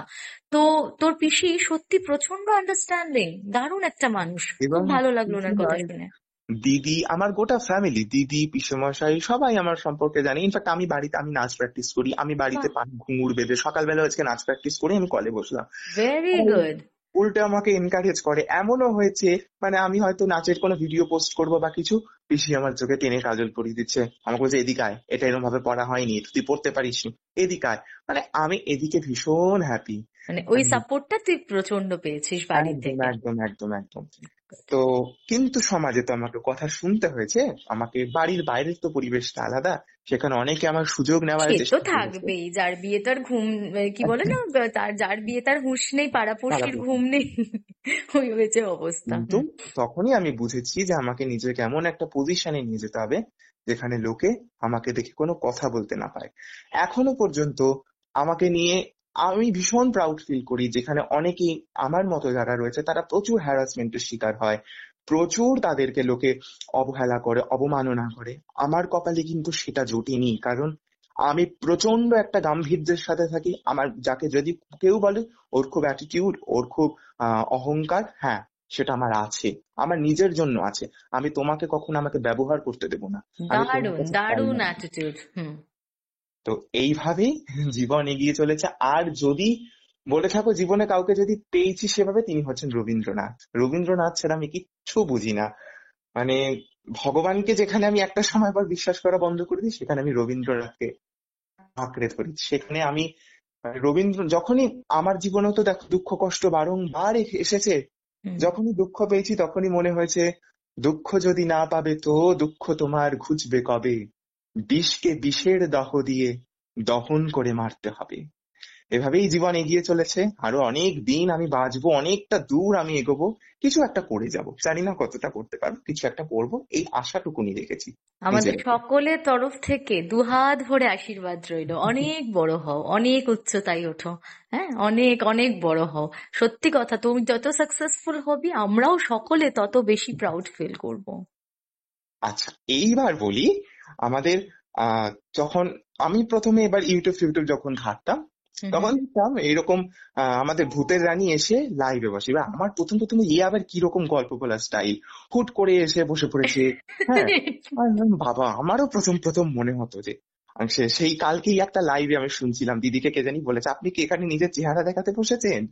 তো তোর পিসি সত্যি প্রচন্ড আন্ডারস্ট্যান্ডিং, দারুণ একটা মানুষ, খুব এবং ভালো লাগলো কিছু ওনার কথা নয়, শুনে। দিদি, আমার গোটা ফ্যামিলি, দিদি, পিসেমশাই সবাই আমার সম্পর্কে জানে। ইনফ্যাক্ট আমি বাড়িতে আমি নাচ প্র্যাকটিস করি, আমি বাড়িতে বাহ, ঘুঙুর বেঁধে সকালবেলা আজকে নাচ প্র্যাকটিস করে আমি কলে বসলাম। ভেরি আর গুড। উল্টে আমাকে এনকারেজ করে। এমনও হয়েছে মানে আমি হয়তো নাচের কোনো ভিডিও পোস্ট করবো বা কিছু, পিসি আমার চোখে টেনে কাজল পরিয়ে দিচ্ছে, আমাকে বলছে এদিকে আয়, এটা এরকম ভাবে পড়া হয়নি, তুই পড়তে পারিসনি, এদিকে আয়। মানে আমি এদিকে ভীষণ হ্যাপি। মানে ওই সাপোর্টটা তুই প্রচন্ড পেয়েছিস বাড়ি একদম থেকে। একদম একদম একদম। তো কিন্তু সমাজে তো আমাকে কথা শুনতে হয়েছে, আমাকে বাড়ির বাইরের তো পরিবেশটা আলাদা, সেখানে অনেকে আমার সুযোগ নেওয়ার সে তো চেষ্টা করেছে। থাকবেই, যার বিয়ে তার ঘুম, কি বলে না, তার যার বিয়ে তার হুঁশ নেই, পাড়াপড়শির পাড়াপড়শি। ঘুম নেই। ওই হয়েছে অবস্থা। কিন্তু তখনই আমি বুঝেছি যে আমাকে নিজেকে এমন একটা পজিশনে নিয়ে যেতে হবে যেখানে লোকে আমাকে দেখে কোনো কথা বলতে না পারে। এখনো পর্যন্ত আমাকে নিয়ে আমি ভীষণ প্রাউড ফিল করি, যেখানে অনেকেই আমার মতো যারা রয়েছে তারা প্রচুর হ্যারাসমেন্টের শিকার হয়, প্রচুর তাদেরকে লোকে অবহেলা করে, অবমাননা করে। আমার কপালে কিন্তু সেটা জোটেনি, কারণ আমি প্রচন্ড একটা গাম্ভীর্যের সাথে থাকি। আমার যাকে যদি কেউ বলে ওর খুব অ্যাটিটিউড, ওর খুব অহংকার, হ্যাঁ সেটা আমার আছে, আমার নিজের জন্য আছে। আমি তোমাকে কখনো আমাকে ব্যবহার করতে দেবো না, আমি তোমার দারুণ কাছে চাই দারুণ না। অ্যাটিটিউড। হুম। তো এইভাবেই জীবন এগিয়ে চলেছে। আর যদি বলে থাকো জীবনে কাউকে যদি পেয়েছি সেভাবে, তিনি হচ্ছেন রবীন্দ্রনাথ। রবীন্দ্রনাথ ছাড়া আমি কিচ্ছু বুঝি না। মানে ভগবানকে যেখানে আমি একটা সময় পর বিশ্বাস করা বন্ধ করে দিই, সেখানে আমি রবীন্দ্রনাথকে আঁকড়ে ধরি। সেখানে আমি রবীন্দ্র যখনই আমার জীবনেও তো দেখো দুঃখ কষ্ট বারংবার এসেছে, হুম। যখনই দুঃখ পেয়েছি তখনই মনে হয়েছে দুঃখ যদি না পাবে তো দুঃখ তোমার ঘুচবে কবে, বিষকে বিষের দহ দিয়ে দহন করে মারতে হবে। এভাবেই জীবন এগিয়ে চলেছে, আরো অনেক দিন আমি বাঁচবো, অনেকটা দূর আমি এগোবো, কিছু একটা করে যাব, জানি না কতটা করতে পারবো, কিছু একটা করবো, এই আশাটুকুনি রেখেছি আমাদের নিজের উপর। সকলের তরফ থেকে দুহাত ভরে আশীর্বাদ রইলো, অনেক বড় হও, অনেক উচ্চতায় ওঠো। হ্যাঁ, অনেক অনেক বড় হও। সত্যি কথা, তুমি যত সাকসেসফুল হবি আমরাও সকলে তত বেশি প্রাউড ফিল করব। আচ্ছা, এইবার বলি আমাদের আহ যখন আমি প্রথমে এবার ইউটিউব ফিউটিউব যখন ঘাঁটতাম, হুম হুম। তখন দেখতাম এরকম আমাদের ভূতের রানী এসে লাইভে বসে। এবার আমার প্রথম প্রথম আবার কিরকম গল্প বলার স্টাইল, হুট করে এসে বসে পড়েছে। হ্যাঁ, আর আমি বললাম, বাবা আমারও প্রথম প্রথম মনে হতো যে সেই কালকেই একটা লাইভে আমি শুনছিলাম দিদিকে কে জানি বলেছে আপনি কি এখানে নিজের চেহারা দেখাতে বসেছেন।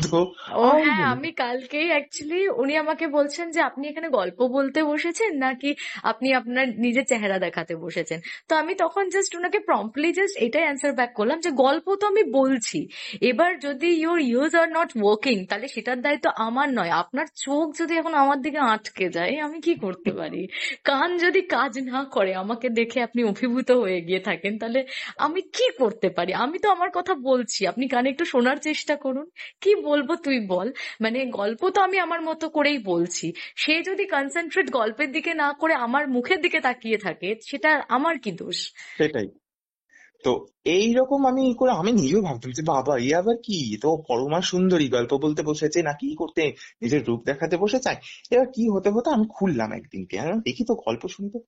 তো ও আমার হ্যাঁ, মনে আমি কালকেই অ্যাকচুয়ালি উনি আমাকে বলছেন যে আপনি এখানে গল্প বলতে বসেছেন নাকি আপনি আপনার নিজের চেহারা দেখাতে বসেছেন। তো আমি তখন জাস্ট ওনাকে প্রম্পটলি জাস্ট এটাই অ্যান্সার ব্যাক করলাম যে গল্প তো আমি বলছি, এবার যদি your use are not working তাহলে সেটার দায়িত্ব আমার নয়। আপনার চোখ যদি এখন আমার দিকে আটকে যায় আমি কি করতে পারি, কান যদি কাজ না করে আমাকে দেখে আপনি অভিভূত হয়ে গিয়ে থাকেন তাহলে আমি কি করতে পারি। আমি তো আমার কথা বলছি, আপনি কানে একটু শোনার চেষ্টা করুন। কি বলবো তুই বল। মানে গল্প তো আমি আমার মতো করেই বলছি, সে যদি কনসেন্ট্রেট গল্পের দিকে না করে আমার মুখের দিকে তাকিয়ে থাকে সেটা আমার কি দোষ। সেটাই। তো এইরকম আমি করে আমি নিজেও ভাবতাম যে বাবা এ আবার কি, এ তো পরমা সুন্দরী, গল্প বলতে বসেছে না কি করতে, নিজের রূপ দেখাতে বসে চায়। এবার কি হতে হতে আমি খুললাম একদিনকে, আমি বললাম, দেখি তো গল্প শুনি তো।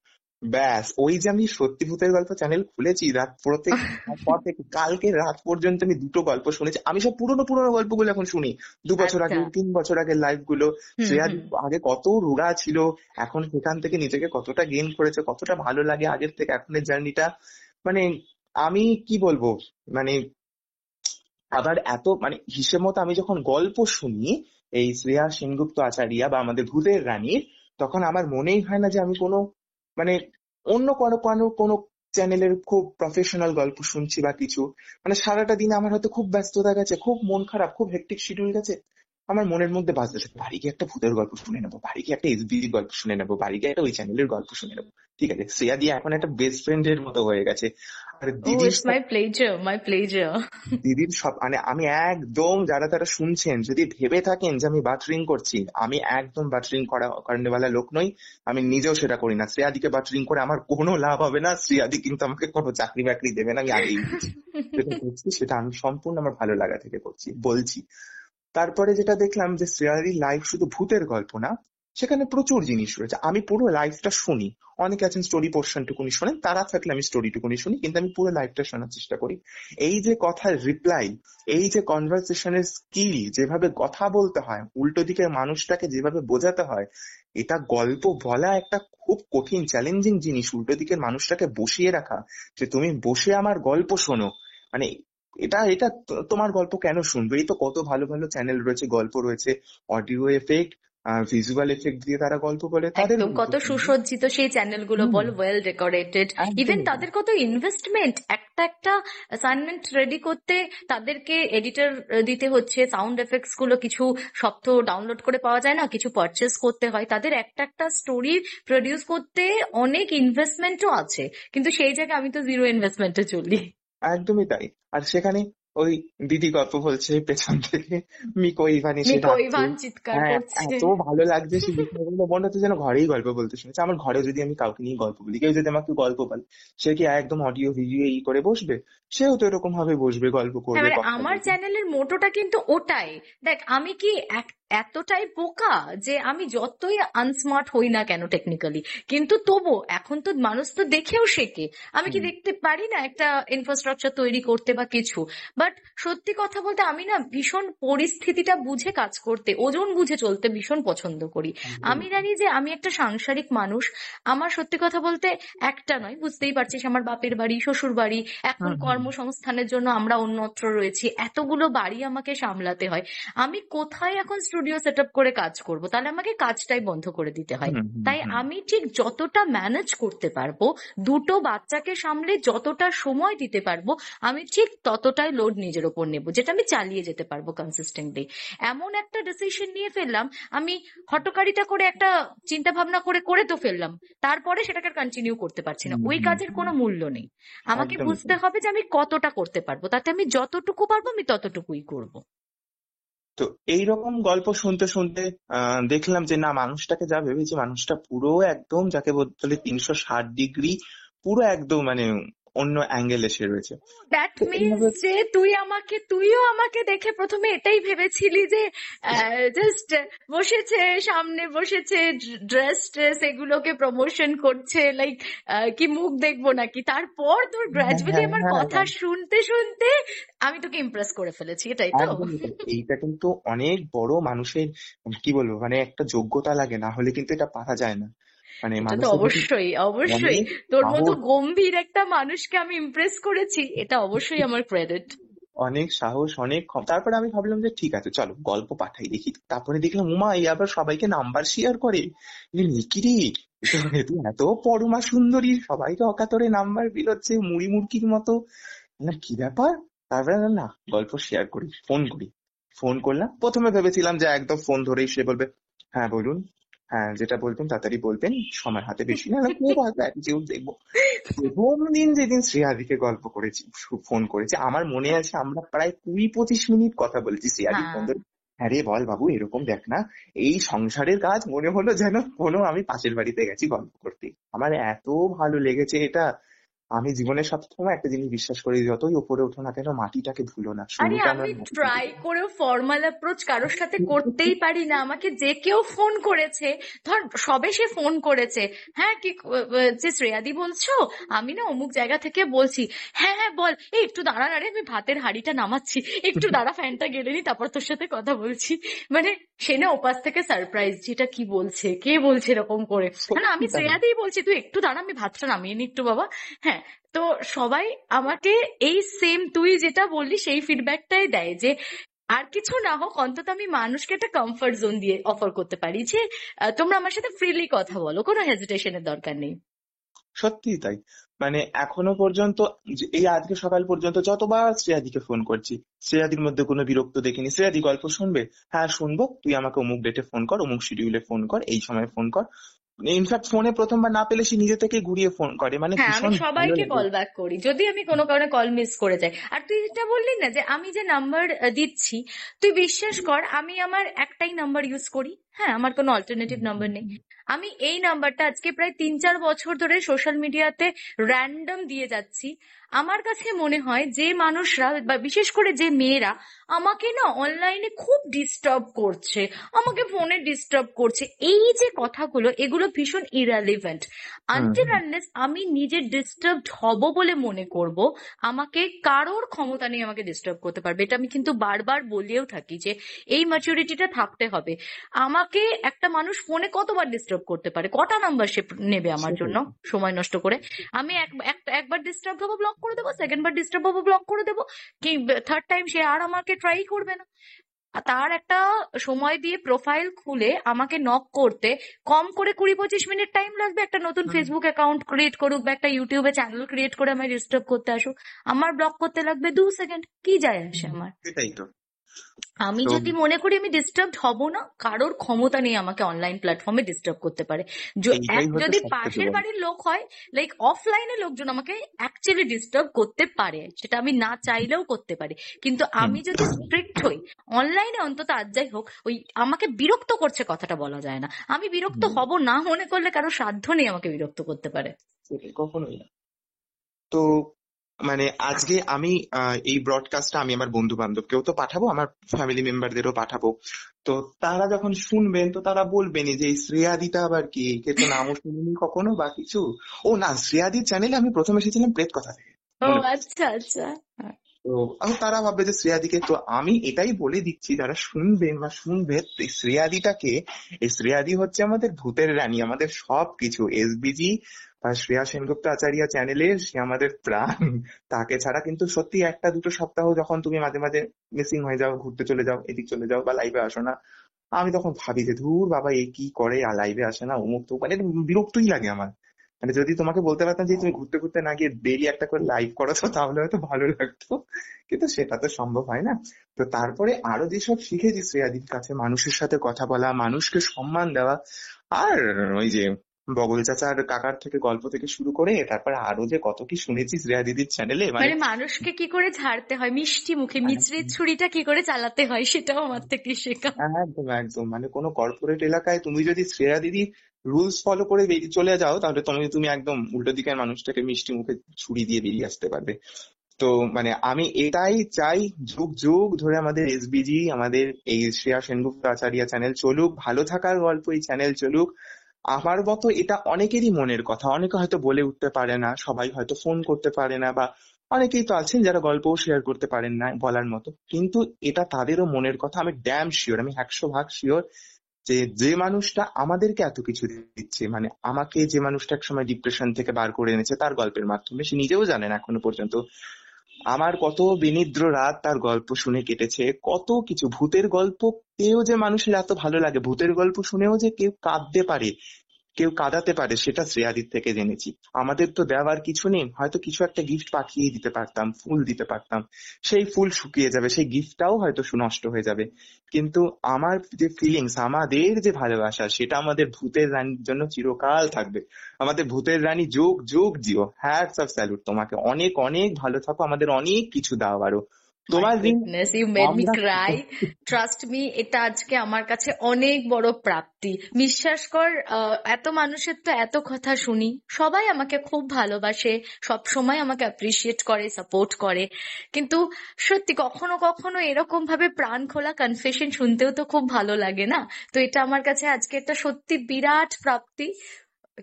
ব্যাস ওই যে আমি সত্যি ভূতের গল্প চ্যানেল খুলেছি, রাত প্রত্যেক তারপর থেকে কালকে রাত পর্যন্ত আমি দুটো গল্প শুনেছি। আমি সব পুরোনো পুরোনো গল্পগুলো এখন শুনি, 2 বছর আচ্ছা। আগে 3 বছর আগের লাইভ গুলো। হুম শ্রেয়াদি হুম। আগে কত রোগা ছিল, এখন সেখান থেকে নিজেকে কতটা গেইন করেছে, কতটা ভালো লাগে আগের থেকে এখনের জার্নিটা। মানে আমি কি বলবো, মানে আবার এত মানে হিসেব মতো আমি যখন গল্প শুনি এই শ্রেয়া সেনগুপ্ত আচারিয়া বা আমাদের ভূতের রানীর, তখন আমার মনেই হয় না যে আমি কোনো মানে অন্য কোনো কোনো কোনো চ্যানেলের খুব প্রফেশনাল গল্প শুনছি বা কিছু। মানে সারাটা দিন আমার হয়তো খুব ব্যস্ততা গেছে, খুব মন খারাপ, খুব হেক্টিক শিডিউল গেছে, আমার মনের মধ্যে বাজতে থাকে বাড়ি গিয়ে একটা ভূতের গল্প শুনে নেবো, বাড়ি গিয়ে একটা এসবি গল্প শুনে নেবো, বাড়ি গিয়ে একটা ওই চ্যানেলের গল্প শুনে নেবো। ঠিক আছে, শ্রেয়া দিয়ে এখন একটা বেস্ট ফ্রেন্ডের মতো হয়ে গেছে। আর ও দিদির it's my pleasure, my pleasure. দিদির সব মানে আমি একদম, যারা তারা শুনছেন যদি ভেবে থাকেন যে আমি বাটরিং করছি, আমি একদম বাটরিং করানেওয়ালা লোক নই। আমি নিজেও সেটা করি না। শ্রেয়াদিকে বাটরিং করে আমার কোনো লাভ হবে না, শ্রেয়াদি কিন্তু আমাকে কোনো চাকরি বাকরি দেবে না, আমি আগেই বলছি। যেটা করছি সেটা আমি সম্পূর্ণ আমার ভালো লাগা থেকে করছি বলছি। তারপরে যেটা দেখলাম যে শ্রেয়াদির লাইফ শুধু ভূতের গল্প না, সেখানে প্রচুর জিনিস রয়েছে। আমি পুরো লাইফটা শুনি, অনেকে আছেন স্টোরি পোর্শন টুকুনি শোনেন, তারা থাকলে আমি স্টোরি টুকুনি শুনি, কিন্তু আমি পুরো লাইফটা শোনার চেষ্টা করি। এই যে কথার রিপ্লাই, এই যে কনভারসেশনের স্কিল, যেভাবে কথা বলতে হয়, উল্টো দিকের মানুষটাকে যেভাবে বোঝাতে হয়, এটা গল্প বলা একটা খুব কঠিন চ্যালেঞ্জিং জিনিস। উল্টো দিকের মানুষটাকে বসিয়ে রাখা, যে তুমি বসে আমার গল্প শোনো, মানে এটা এটা তোমার গল্প কেন শুনবে? এই তো কত ভালো ভালো চ্যানেল রয়েছে, গল্প রয়েছে, অডিও এফেক্ট, ভিজুয়াল এফেক্ট দিয়ে তারা গল্প বলে, তাদের একদম, গল্প কত শুনবে। সুসজ্জিত সেই চ্যানেলগুলো হুম, বল, ওয়েল ডেকোরেটেড। ইভেন একদমই তাই। তাদের কত ইনভেস্টমেন্ট, একটা একটা অ্যাসাইনমেন্ট রেডি করতে তাদেরকে এডিটর দিতে হচ্ছে, সাউন্ড এফেক্টস গুলো কিছু সব তো ডাউনলোড করে পাওয়া যায় না, কিছু পারচেস করতে হয়, তাদের একটা একটা স্টোরি প্রডিউস করতে অনেক ইনভেস্টমেন্টও আছে। কিন্তু সেই জায়গায় আমি তো জিরো ইনভেস্টমেন্টে চলি। একদমই তাই। আর সেখানে ওই দিদি গল্প বলছে পেছন থেকে, মিকো ইভান এসে মিকো ডাকছে। ইভান চিৎকার হ্যাঁ, করছে। এত ভালো লাগছে সে বিষয়গুলো, মনে হচ্ছে যেন ঘরেই গল্প বলতে শুনেছে। আমার ঘরে যদি আমি কাউকে নিয়ে গল্প বলি, কেউ যদি আমাকে গল্প বলে, সে কি একদম অডিও ভিডিও করে বসবে? সেও তো এরকম ভাবে বসবে, গল্প হ্যাঁ, করবে, মানে কথা আমার বলবে। চ্যানেলের মোটোটা কিন্তু ওটাই। দেখ, আমি কি এতটাই বোকা যে আমি যতই আনস্মার্ট হই না কেন টেকনিক্যালি, কিন্তু তবু এখন তো মানুষ তো দেখেও শেখে। আমি কি হুম, দেখতে পারি না একটা ইনফ্রাস্ট্রাকচার তৈরি করতে বা কিছু? বাট সত্যি কথা বলতে আমি না ভীষণ পরিস্থিতিটা বুঝে কাজ করতে, ওজন বুঝে চলতে ভীষণ পছন্দ করি। আমি একদমই তাই। জানি যে আমি একটা সাংসারিক মানুষ। আমার সত্যি কথা বলতে একটা নয়, বুঝতেই পারছিস, আমার বাপের বাড়ি, শ্বশুর বাড়ি, এখন হুম, হুম, কর্মসংস্থানের জন্য আমরা অন্যত্র রয়েছি, এতগুলো বাড়ি আমাকে সামলাতে হয়। আমি কোথায় এখন স্টুডিও সেট আপ করে কাজ করব? তাহলে আমাকে কাজটাই বন্ধ করে দিতে হয়। হুম, হুম, তাই হুম, আমি ঠিক যতটা ম্যানেজ করতে পারবো, দুটো বাচ্চাকে সামলে যতটা সময় দিতে পারবো, আমি ঠিক ততটাই লোড নিজের ওপর নেব, যেটা আমি চালিয়ে যেতে পারবো কনসিস্টেন্টলি। এমন একটা ডিসিশন নিয়ে ফেললাম আমি, হঠকারিতা করে একটা চিন্তা ভাবনা করে করে তো ফেললাম, তারপরে সেটাকে কন্টিনিউ করতে পারছি না, হুম, ওই হুম, কাজের হুম, কোনো মূল্য নেই। আমাকে একদমই বুঝতে তাই। হবে যে আমি কতটা করতে পারবো, তাতে আমি যতটুকু পারবো আমি ততটুকুই করব। তো এইরকম গল্প শুনতে শুনতে দেখলাম যে না, মানুষটাকে যা ভেবেছি, মানুষটা পুরো একদম যাকে বলে 360 ডিগ্রি, পুরো একদম মানে অন্য অ্যাঙ্গেল এসে রয়েছে। দ্যাট তো মিনস এইভাবে যে তুইও আমাকে দেখে প্রথমে এটাই ভেবেছিলি যে জাস্ট বসেছে, সামনে বসেছে, ড্রেস ট্রেস এগুলোকে প্রমোশন করছে, লাইক কি মুখ দেখবো নাকি? তারপর তোর হ্যাঁ, গ্রাজুয়ালি হ্যাঁ, আমার হ্যাঁ, কথা হ্যাঁ, শুনতে শুনতে আমি তোকে ইমপ্রেস করে ফেলেছি, এটাই তো? একদমই তাই। এইটা কিন্তু অনেক বড় মানুষের, কি বলবো, মানে একটা যোগ্যতা লাগে, না হলে কিন্তু এটা পারা যায় না। মানে এটা তো মানুষের যদি অবশ্যই, অবশ্যই। অনেক তোর মতো সাহস, গম্ভীর একটা মানুষকে আমি ইমপ্রেস করেছি, এটা অবশ্যই আমার ক্রেডিট। অনেক সাহস, অনেক তারপরে আমি ভাবলাম যে ঠিক আছে, চলো গল্প পাঠাই দেখি। তারপরে দেখলাম উমা, এই আবার সবাইকে নাম্বার শেয়ার করে। নিকিরি, এ তো এত পরমা সুন্দরী, সবাইকে অকাতরে নাম্বার বিলোচ্ছে মুড়ি মুড়কির মতো। না কি ব্যাপার? তারপরে বললাম, না, গল্প শেয়ার করি, ফোন করি। ফোন করলাম, প্রথমে ভেবেছিলাম যে একদম ফোন ধরেই সে বলবে, হ্যাঁ বলুন, হ্যাঁ যেটা বলবেন তাড়াতাড়ি বলবেন, সময় হাতে বেশি না, খুব হয়তো অ্যাটিটিউড দেখবো। প্রথম দিন যেদিন শ্রেয়াদিকে গল্প করেছি, ফোন করেছি, আমার মনে আছে আমরা প্রায় 20-25 মিনিট কথা বলেছি। শ্রেয়াদি ফোন হ্যাঁ। ধরে, হ্যাঁ রে বল বাবু, এরকম দেখ না, এই সংসারের কাজ মনে হলো যেন কোনো আমি পাশের বাড়িতে গেছি গল্প করতে। আমার এত ভালো লেগেছে এটা। আমি জীবনে সবসময় একটা জিনিস বিশ্বাস করি, যতই উপরে ওঠো না কেন, মাটিটাকে ভুলো না, আরে শুরুটা আমরা আমি মাটি থেকে ট্রাই করি। করেও ফর্মাল অ্যাপ্রোচ কারোর সাথে করতেই পারি না। আমাকে যে কেউ ফোন করেছে, ধর সবে সে ফোন করেছে, হ্যাঁ কি যে শ্রেয়াদি বলছো, আমি না অমুক জায়গা থেকে বলছি। হ্যাঁ হ্যাঁ বল, এই একটু দাঁড়া না রে, আমি ভাতের হাঁড়িটা নামাচ্ছি, একটু দাঁড়া, ফ্যানটা গেলে নি, তারপর তোর সাথে কথা বলছি। মানে সে না ওপাশ থেকে সারপ্রাইজ, যেটা কি বলছে, কে বলছে এরকম করে। না সত্যি আমি তাই। শ্রেয়াদিই বলছি, তুই একটু দাঁড়া, আমি ভাতটা নামিয়ে নি একটু বাবা। হ্যাঁ। তো সবাই আমাকে এই সেম তুই যেটা বললি সেই ফিডব্যাকটাই দেয় যে আর কিছু না হোক, অন্তত আমি মানুষকে একটা কমফর্ট জোন দিয়ে অফার করতে পারি যে তোমরা আমার সাথে ফ্রিলি কথা বলো, কোনো হেজিটেশনের দরকার নেই। সত্যিই তাই। মানে এখনো পর্যন্ত, এই আজকে সকাল পর্যন্ত যতবার শ্রেয়াদিকে ফোন করছি, শ্রেয়াদির মধ্যে কোনো বিরক্ত দেখিনি। শ্রেয়াদি গল্প শুনবে, হ্যাঁ শুনবো, তুই আমাকে অমুক ডেটে ফোন কর, অমুক শিডিউলে ফোন কর, এই সময় ফোন কর। ইনফ্যাক্ট ফোনে প্রথমবার না পেলে সে নিজে থেকে ঘুরিয়ে ফোন করে, মানে হ্যাঁ, আমি ভীষণ ভালো সবাইকে লাগে। কল ব্যাক করি যদি আমি কোনো কারণে কল মিস করে যাই। আর তুই যেটা বললি না যে আমি যে নাম্বার দিচ্ছি, তুই বিশ্বাস কর আমি আমার একটাই নাম্বার ইউজ করি। হ্যাঁ, আমার কোনো অল্টারনেটিভ নাম্বার নেই। আমি এই নাম্বারটা আজকে প্রায় 3-4 বছর ধরে সোশ্যাল মিডিয়াতে র্যান্ডম দিয়ে যাচ্ছি। আমার কাছে মনে হয় যে মানুষরা বা বিশেষ করে যে মেয়েরা আমাকে না অনলাইনে খুব ডিস্টার্ব করছে, আমাকে ফোনে ডিস্টার্ব করছে। এই যে কথাগুলো, এগুলো ভীষণ ইররিলেভেন্ট। হুম আনটিল হুম আনলেস আমি নিজে ডিস্টার্বড হব বলে মনে করব, আমাকে কারোর ক্ষমতা নেই আমাকে ডিস্টার্ব করতে পারবে। এটা আমি কিন্তু বারবার বলেও থাকি যে এই ম্যাচুরিটিটা থাকতে হবে। আমাকে একটা মানুষ ফোনে কতবার ডিস্টার্ব করতে পারে, কটা নাম্বার সে নেবে আমার সেটাই জন্য সময় নষ্ট করে? আমি একবার ডিস্টার্ব হবো, ব্লক করে দেবো, সেকেন্ড বার ডিস্টার্ব হবো, ব্লক করে দেবো, কি থার্ড টাইম সে আর আমাকে ট্রাই করবে না। আর তার একটা সময় দিয়ে প্রোফাইল খুলে আমাকে নক করতে কম করে 20-25 মিনিট টাইম লাগবে। একটা নতুন হুম ফেসবুক অ্যাকাউন্ট ক্রিয়েট করুক বা একটা ইউটিউবে চ্যানেল ক্রিয়েট করে আমায় ডিস্টার্ব করতে আসুক, আমার ব্লক করতে লাগবে 2 সেকেন্ড। কি যায় আসে হুম, আমার? সেটাই তো। আমি তো যদি মনে করি আমি ডিস্টার্বড হব না, কারোর ক্ষমতা নেই আমাকে অনলাইন প্ল্যাটফর্মে ডিস্টার্ব করতে পারে। এইটাই হচ্ছে যদি সব থেকে পাশের বড়। বাড়ির লোক হয়, লাইক অফলাইনে লোকজন আমাকে অ্যাকচুয়ালি ডিস্টার্ব করতে পারে, সেটা আমি না চাইলেও করতে পারে। কিন্তু হুম আমি যদি স্ট্রিক্ট হই অনলাইনে, অন্তত আজ যাই হোক, ওই আমাকে বিরক্ত করছে কথাটা বলা যায় না। আমি বিরক্ত হুম, হব না মনে করলে কারো সাধ্য নেই আমাকে বিরক্ত করতে পারে। সেটাই, কখনোই না। তো মানে আজকে আমি এই ব্রডকাস্টটা আমি আমার বন্ধু বান্ধবকেও তো পাঠাবো, আমার ফ্যামিলি মেম্বারদেরও পাঠাবো। তো তারা যখন শুনবেন তো তারা বলবেনই যে এই শ্রেয়াদিতা আবার কি, কে তো নামও শুনিনি কখনো বা কিছু। ও না, শ্রেয়াদির চ্যানেলে আমি প্রথম এসেছিলাম প্রেত কথা থেকে, ও মনে পড়ছে। আচ্ছা আচ্ছা। তো তারা ভাববে যে শ্রেয়াদিকে, তো আমি এটাই বলে দিচ্ছি যারা শুনবেন বা শুনবে, এই শ্রেয়াদিটাকে, এই শ্রেয়াদি হচ্ছে আমাদের ভূতের রানী, আমাদের সবকিছু। এসবিজি বা শ্রেয়া সেনগুপ্ত আচারিয়া চ্যানেলের সে আমাদের প্রাণ। তাকে ছাড়া কিন্তু সত্যি একটা দুটো সপ্তাহ যখন তুমি মাঝে মাঝে মিসিং হয়ে যাও, ঘুরতে চলে যাও, এদিক চলে যাও বা লাইভে আসো না, আমি তখন ভাবি যে ধুর বাবা এ কি করে, লাইভে আসে না, অমুক তো, মানে বিরক্তই লাগে আমার। মানে যদি তোমাকে বলতে পারতাম যে তুমি ঘুরতে ঘুরতে না গিয়ে ডেইলি একটা করে লাইভ করো তো তাহলে হয়তো ভালো লাগতো, কিন্তু সেটা তো সম্ভব হয় না। তো তারপরে আরো যেসব শিখেছি শ্রেয়াদির কাছে, মানুষের সাথে কথা বলা, মানুষকে সম্মান দেওয়া, আর ওই যে বগল চাচার কাকার থেকে গল্প থেকে শুরু করে তারপরে আরো যে কত কি শুনেছি শ্রেয়া দিদির চ্যানেলে, মানে মানে মানুষকে কি করে ঝাড়তে হয় মিষ্টি মুখে, মিচড়ে ছুরিটা কি করে চালাতে হয়, সেটাও আমার থেকে শেখা। একদম একদম, মানে কোনো কর্পোরেট এলাকায় তুমি যদি শ্রেয়া দিদির রুলস ফলো করে বেরিয়ে চলে যাও তাহলে তুমি তুমি একদম উল্টো দিকের মানুষটাকে মিষ্টি মুখে ছুরি দিয়ে বেরিয়ে আসতে পারবে। তো মানে আমি এটাই চাই, যুগ যুগ ধরে আমাদের এসবিজি, আমাদের এই শ্রেয়া সেনগুপ্ত আচারিয়া চ্যানেল চলুক, ভালো থাকার গল্প এই চ্যানেল চলুক। আমার মতো এটা অনেকেরই মনের কথা, অনেকে হয়তো বলে উঠতে পারে না, সবাই হয়তো ফোন করতে পারে না, বা অনেকেই তো আছেন যারা গল্পও শেয়ার করতে পারেন না বলার মতো, কিন্তু এটা তাদেরও মনের কথা। আমি ড্যাম শিওর, আমি 100% শিওর যে যে মানুষটা আমাদেরকে এত কিছু দিচ্ছে, মানে আমাকে যে মানুষটা একসময় ডিপ্রেশন থেকে বার করে এনেছে তার গল্পের মাধ্যমে, সে নিজেও জানেন এখনো পর্যন্ত আমার কত বিনিদ্র রাত তার গল্প শুনে কেটেছে, কত কিছু ভূতের গল্প পেয়েও যে মানুষের এত ভালো লাগে, ভূতের গল্প শুনেও যে কেউ কাঁদতে পারে, কেউ কাঁদাতে পারে, সেটা শ্রেয়াদির থেকে জেনেছি। আমাদের তো দেওয়ার কিছু নেই, হয়তো কিছু একটা গিফট পাঠিয়ে দিতে পারতাম, ফুল দিতে পারতাম, সেই ফুল শুকিয়ে যাবে, সেই গিফটটাও হয়তো নষ্ট হয়ে যাবে, কিন্তু আমার যে ফিলিংস, আমাদের যে ভালোবাসা, সেটা আমাদের ভূতের রানীর জন্য চিরকাল থাকবে। আমাদের ভূতের রানী যুগ যুগ জিও, হ্যাটস অফ স্যালুট তোমাকে, অনেক অনেক ভালো থাকো, আমাদের অনেক কিছু দাও আরো মাই তোমার ঋণ গুডনেস, ইউ মেড মি আমরা। ক্রাই। ট্রাস্ট মি, এটা আজকে আমার কাছে অনেক বড় প্রাপ্তি। বিশ্বাস কর, এত মানুষের তো এত কথা শুনি, সবাই আমাকে খুব ভালোবাসে, সব সময় আমাকে অ্যাপ্রিসিয়েট করে, সাপোর্ট করে, কিন্তু সত্যি কখনো কখনো এরকম ভাবে প্রাণ খোলা কনফেশন শুনতেও তো খুব ভালো লাগে না? তো এটা আমার কাছে আজকে একটা সত্যি বিরাট প্রাপ্তি।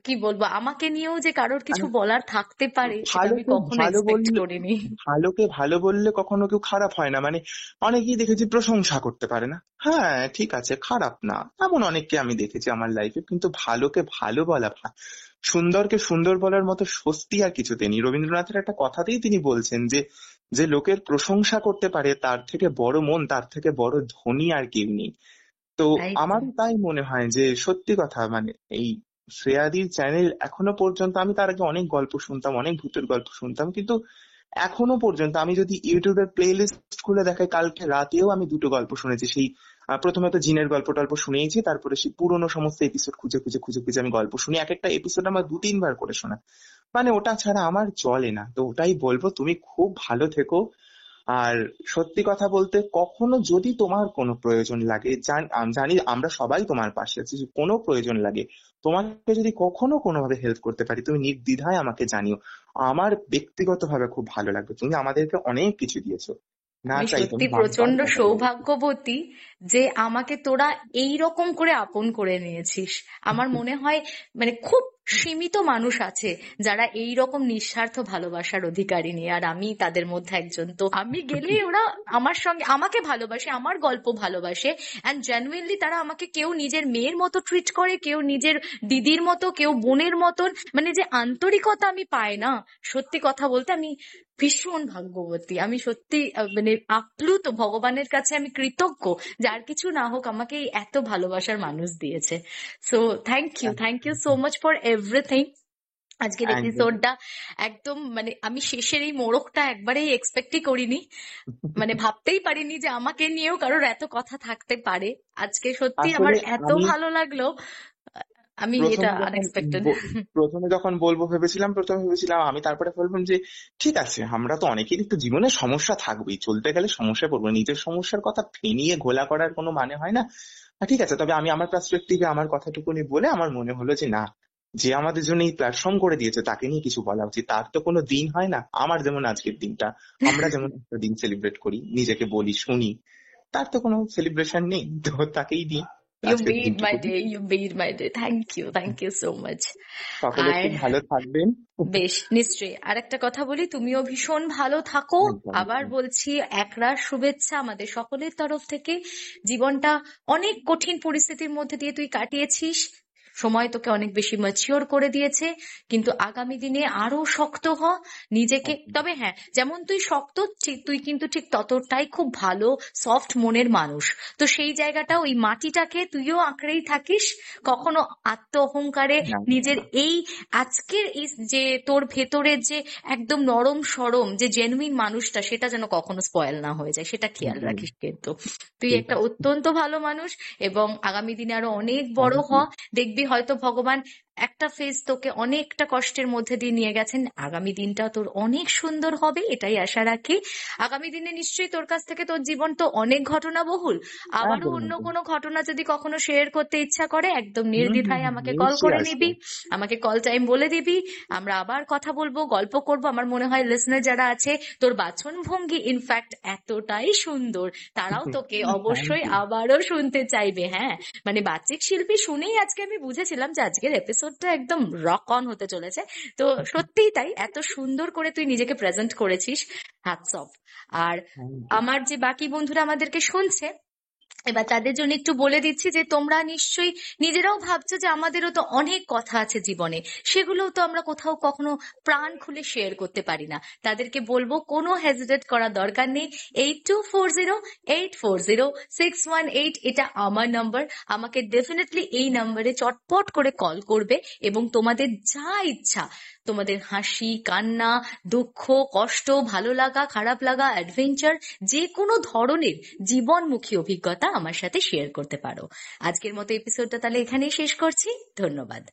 কি বলবো, আমাকে নিয়েও যে কারোর কিছু বলার থাকতে পারে সেটা আমি ভালোকে কখনো ভালো এক্সপেক্ট বললে, করিনি। ভালোকে ভালো বললে কখনো কেউ খারাপ হয় না, মানে অনেকেই দেখেছি প্রশংসা করতে পারে না, হ্যাঁ ঠিক আছে খারাপ না, এমন অনেককে আমি দেখেছি আমার লাইফে, কিন্তু ভালোকে ভালো বলা, সুন্দরকে সুন্দর বলার মতো স্বস্তি আর কিছুতে নেই। রবীন্দ্রনাথের একটা কথাতেই তিনি বলছেন যে যে লোকের প্রশংসা করতে পারে তার থেকে বড় মন, তার থেকে বড় ধনী আর কেউ নেই। তো তাই তো। আমারও তাই মনে হয় যে সত্যি কথা, মানে এই শ্রেয়াদির চ্যানেল এখনো পর্যন্ত, আমি তার আগে অনেক গল্প শুনতাম, অনেক ভূতের গল্প শুনতাম, কিন্তু এখনো পর্যন্ত আমি যদি ইউটিউবের প্লে লিস্ট খুলে দেখাই, কালকে রাতেও আমি দুটো গল্প শুনেছি। সেই প্রথমে তো জিনের গল্প টল্প শুনেইছি, তারপরে সেই পুরোনো সমস্ত এপিসোড খুঁজে খুঁজে খুঁজে খুঁজে আমি গল্প শুনি, এক একটা এপিসোড আমার 2-3 বার করে শোনা, মানে ওটা ছাড়া আমার চলে না। তো ওটাই বলবো, তুমি খুব ভালো থেকো। আর সত্যি কথা বলতে, কখনো যদি তোমার কোনো প্রয়োজন লাগে, জানি আমরা সবাই তোমার পাশে আছি, যদি কোনো প্রয়োজন লাগে, তোমাকে যদি কখনো কোনোভাবে হেল্প করতে পারি, তুমি নির্দ্বিধায় আমাকে জানিও, আমার ব্যক্তিগতভাবে খুব ভালো লাগবে, তুমি আমাদেরকে অনেক কিছু দিয়েছো। না আমি চাই তুমি সত্যি বারবার প্রচন্ড কথা বলো। সৌভাগ্যবতী যে আমাকে তোরা এই রকম করে আপন করে নিয়েছিস। আমার মনে হয় মানে খুব সীমিত মানুষ আছে যারা এই রকম নিঃস্বার্থ ভালোবাসার অধিকারিণী, আর আমি তাদের মধ্যে একজন। তো আমি গেলেই ওরা আমার সঙ্গে আমাকে ভালোবাসে, আমার গল্প ভালোবাসে, অ্যান্ড জেনুইনলি তারা আমাকে কেউ নিজের মেয়ের মতো ট্রিট করে, কেউ নিজের দিদির মতো, কেউ বোনের মতন। মানে যে আন্তরিকতা আমি পাই না, সত্যি কথা বলতে আমি ভীষণ ভাগ্যবতী। আমি সত্যি মানে আপ্লুত, ভগবানের কাছে আমি কৃতজ্ঞ যার কিছু না হোক আমাকে এই এত ভালোবাসার মানুষ দিয়েছে। So thank you so much for everything. আজকের একদম। এপিসোডটা একদম মানে আমি শেষের এই মোড়কটা একবারেই এক্সপেক্টই করিনি, মানে ভাবতেই পারিনি যে আমাকে নিয়েও কারোর এত কথা থাকতে পারে। আজকে সত্যি আমার আসলে এত আমি ভালো লাগলো, আমি এটা প্রথমে যখন আনএক্সপেক্টেড। প্রথমে যখন বলবো ভেবেছিলাম, প্রথমে ভেবেছিলাম আমি, তারপরে বললাম যে ঠিক আছে, আমরা তো অনেকেরই একটু জীবনে সমস্যা থাকবেই, চলতে গেলে সমস্যায় পড়বো, নিজের সমস্যার কথা ফেনিয়ে ঘোলা করার কোনো মানে হয় না। ঠিক আছে, তবে আমি আমার পার্সপেক্টিভে আমার কথাটুকুনি বলে আমার মনে হলো যে না, যে আমাদের জন্য এই প্ল্যাটফর্ম করে দিয়েছে তাকে নিয়ে কিছু বলা উচিত। তার তো কোনো দিন হয় না, আমার যেমন আজকের দিনটা, আমরা যেমন একটা দিন সেলিব্রেট করি, নিজেকে বলি শুনি, তার তো কোনো সেলিব্রেশন নেই, তো তাকেই দিই ইউ আজকের মেড মাই দিনটুকু। Day, you made my day, thank you so much. সকলে আর খুব ভালো থাকবেন। বেশ, নিশ্চয়ই। আর একটা কথা বলি, তুমিও ভীষণ ভালো থাকো। একদম আবার একদম। বলছি, একরাশ শুভেচ্ছা আমাদের সকলের তরফ থেকে। জীবনটা অনেক কঠিন পরিস্থিতির মধ্যে দিয়ে তুই কাটিয়েছিস, সময় তোকে অনেক বেশি ম্যাচিওর করে দিয়েছে, কিন্তু আগামী দিনে আরো শক্ত হ নিজেকে। একদম। তবে হ্যাঁ, যেমন তুই শক্ত, ঠিক তুই কিন্তু ঠিক ততটাই খুব ভালো সফট মনের মানুষ। তো সেই জায়গাটা, ওই মাটিটাকে তুইও আঁকড়েই থাকিস। কখনো আত্ম অহংকারে না না নিজের না। এই আজকের এই যে তোর ভেতরের যে একদম নরম সরম যে জেনুইন মানুষটা, সেটা যেন কখনো স্পয়েল না হয়ে যায়, সেটা খেয়াল একদম। রাখিস কিন্তু। তুই ঠিক একটা আছে। অত্যন্ত ভালো মানুষ, এবং আগামী দিনে আরো অনেক বড় থ্যাংক হ। ইউ। দেখবি হয়তো ভগবান একটা ফেজ তোকে অনেকটা কষ্টের মধ্যে দিয়ে নিয়ে গেছেন, আগামী দিনটা তোর অনেক সুন্দর হবে, এটাই আশা রাখি। আগামী দিনে নিশ্চয়ই তোর কাছ থেকে, তোর জীবন তো অনেক ঘটনা বহুল, আবারও একদম অন্য একদম। কোনো ঘটনা যদি কখনো শেয়ার করতে ইচ্ছা করে, একদম নির্দ্বিধায় আমাকে কল নিশ্চয়ই করে আসবো। নিবি, আমাকে কল টাইম বলে দিবি, আমরা আবার কথা বলবো, গল্প করব। আমার মনে হয় লিসনার যারা আছে, তোর বাচন ভঙ্গি ইনফ্যাক্ট এতটাই সুন্দর, তারাও তোকে থ্যাংক অবশ্যই ইউ। আবারও শুনতে চাইবে। হ্যাঁ, মানে বাচিক শিল্পী শুনেই আজকে আমি বুঝেছিলাম যে আজকের এপিসোডটা একদম রক অন হতে চলেছে। তো সত্যিই তাই, এত সুন্দর করে তুই নিজেকে প্রেজেন্ট করেছিস, হ্যাটস অফ। আর থ্যাংক ইউ। আমার যে বাকি বন্ধুরা আমাদেরকে শুনছে, এবার তাদের জন্য একটু বলে দিচ্ছি যে তোমরা নিশ্চয়ই নিজেরাও ভাবছো যে আমাদেরও তো অনেক কথা আছে জীবনে, সেগুলোও তো আমরা কোথাও কখনো প্রাণ খুলে শেয়ার করতে পারি না। তাদেরকে বলবো কোনো হেজিটেট করার দরকার নেই। 8240840618, এটা আমার নাম্বার। আমাকে ডেফিনেটলি এই নাম্বারে চটপট করে কল করবে, এবং তোমাদের যা ইচ্ছা, তোমাদের হাসি কান্না, দুঃখ কষ্ট, ভালো লাগা খারাপ লাগা, অ্যাডভেঞ্চার, যে কোনো ধরনের জীবনমুখী অভিজ্ঞতা আমার সাথে শেয়ার করতে পারো। আজকের মতো এপিসোডটা তাহলে এখানেই শেষ করছি। ধন্যবাদ।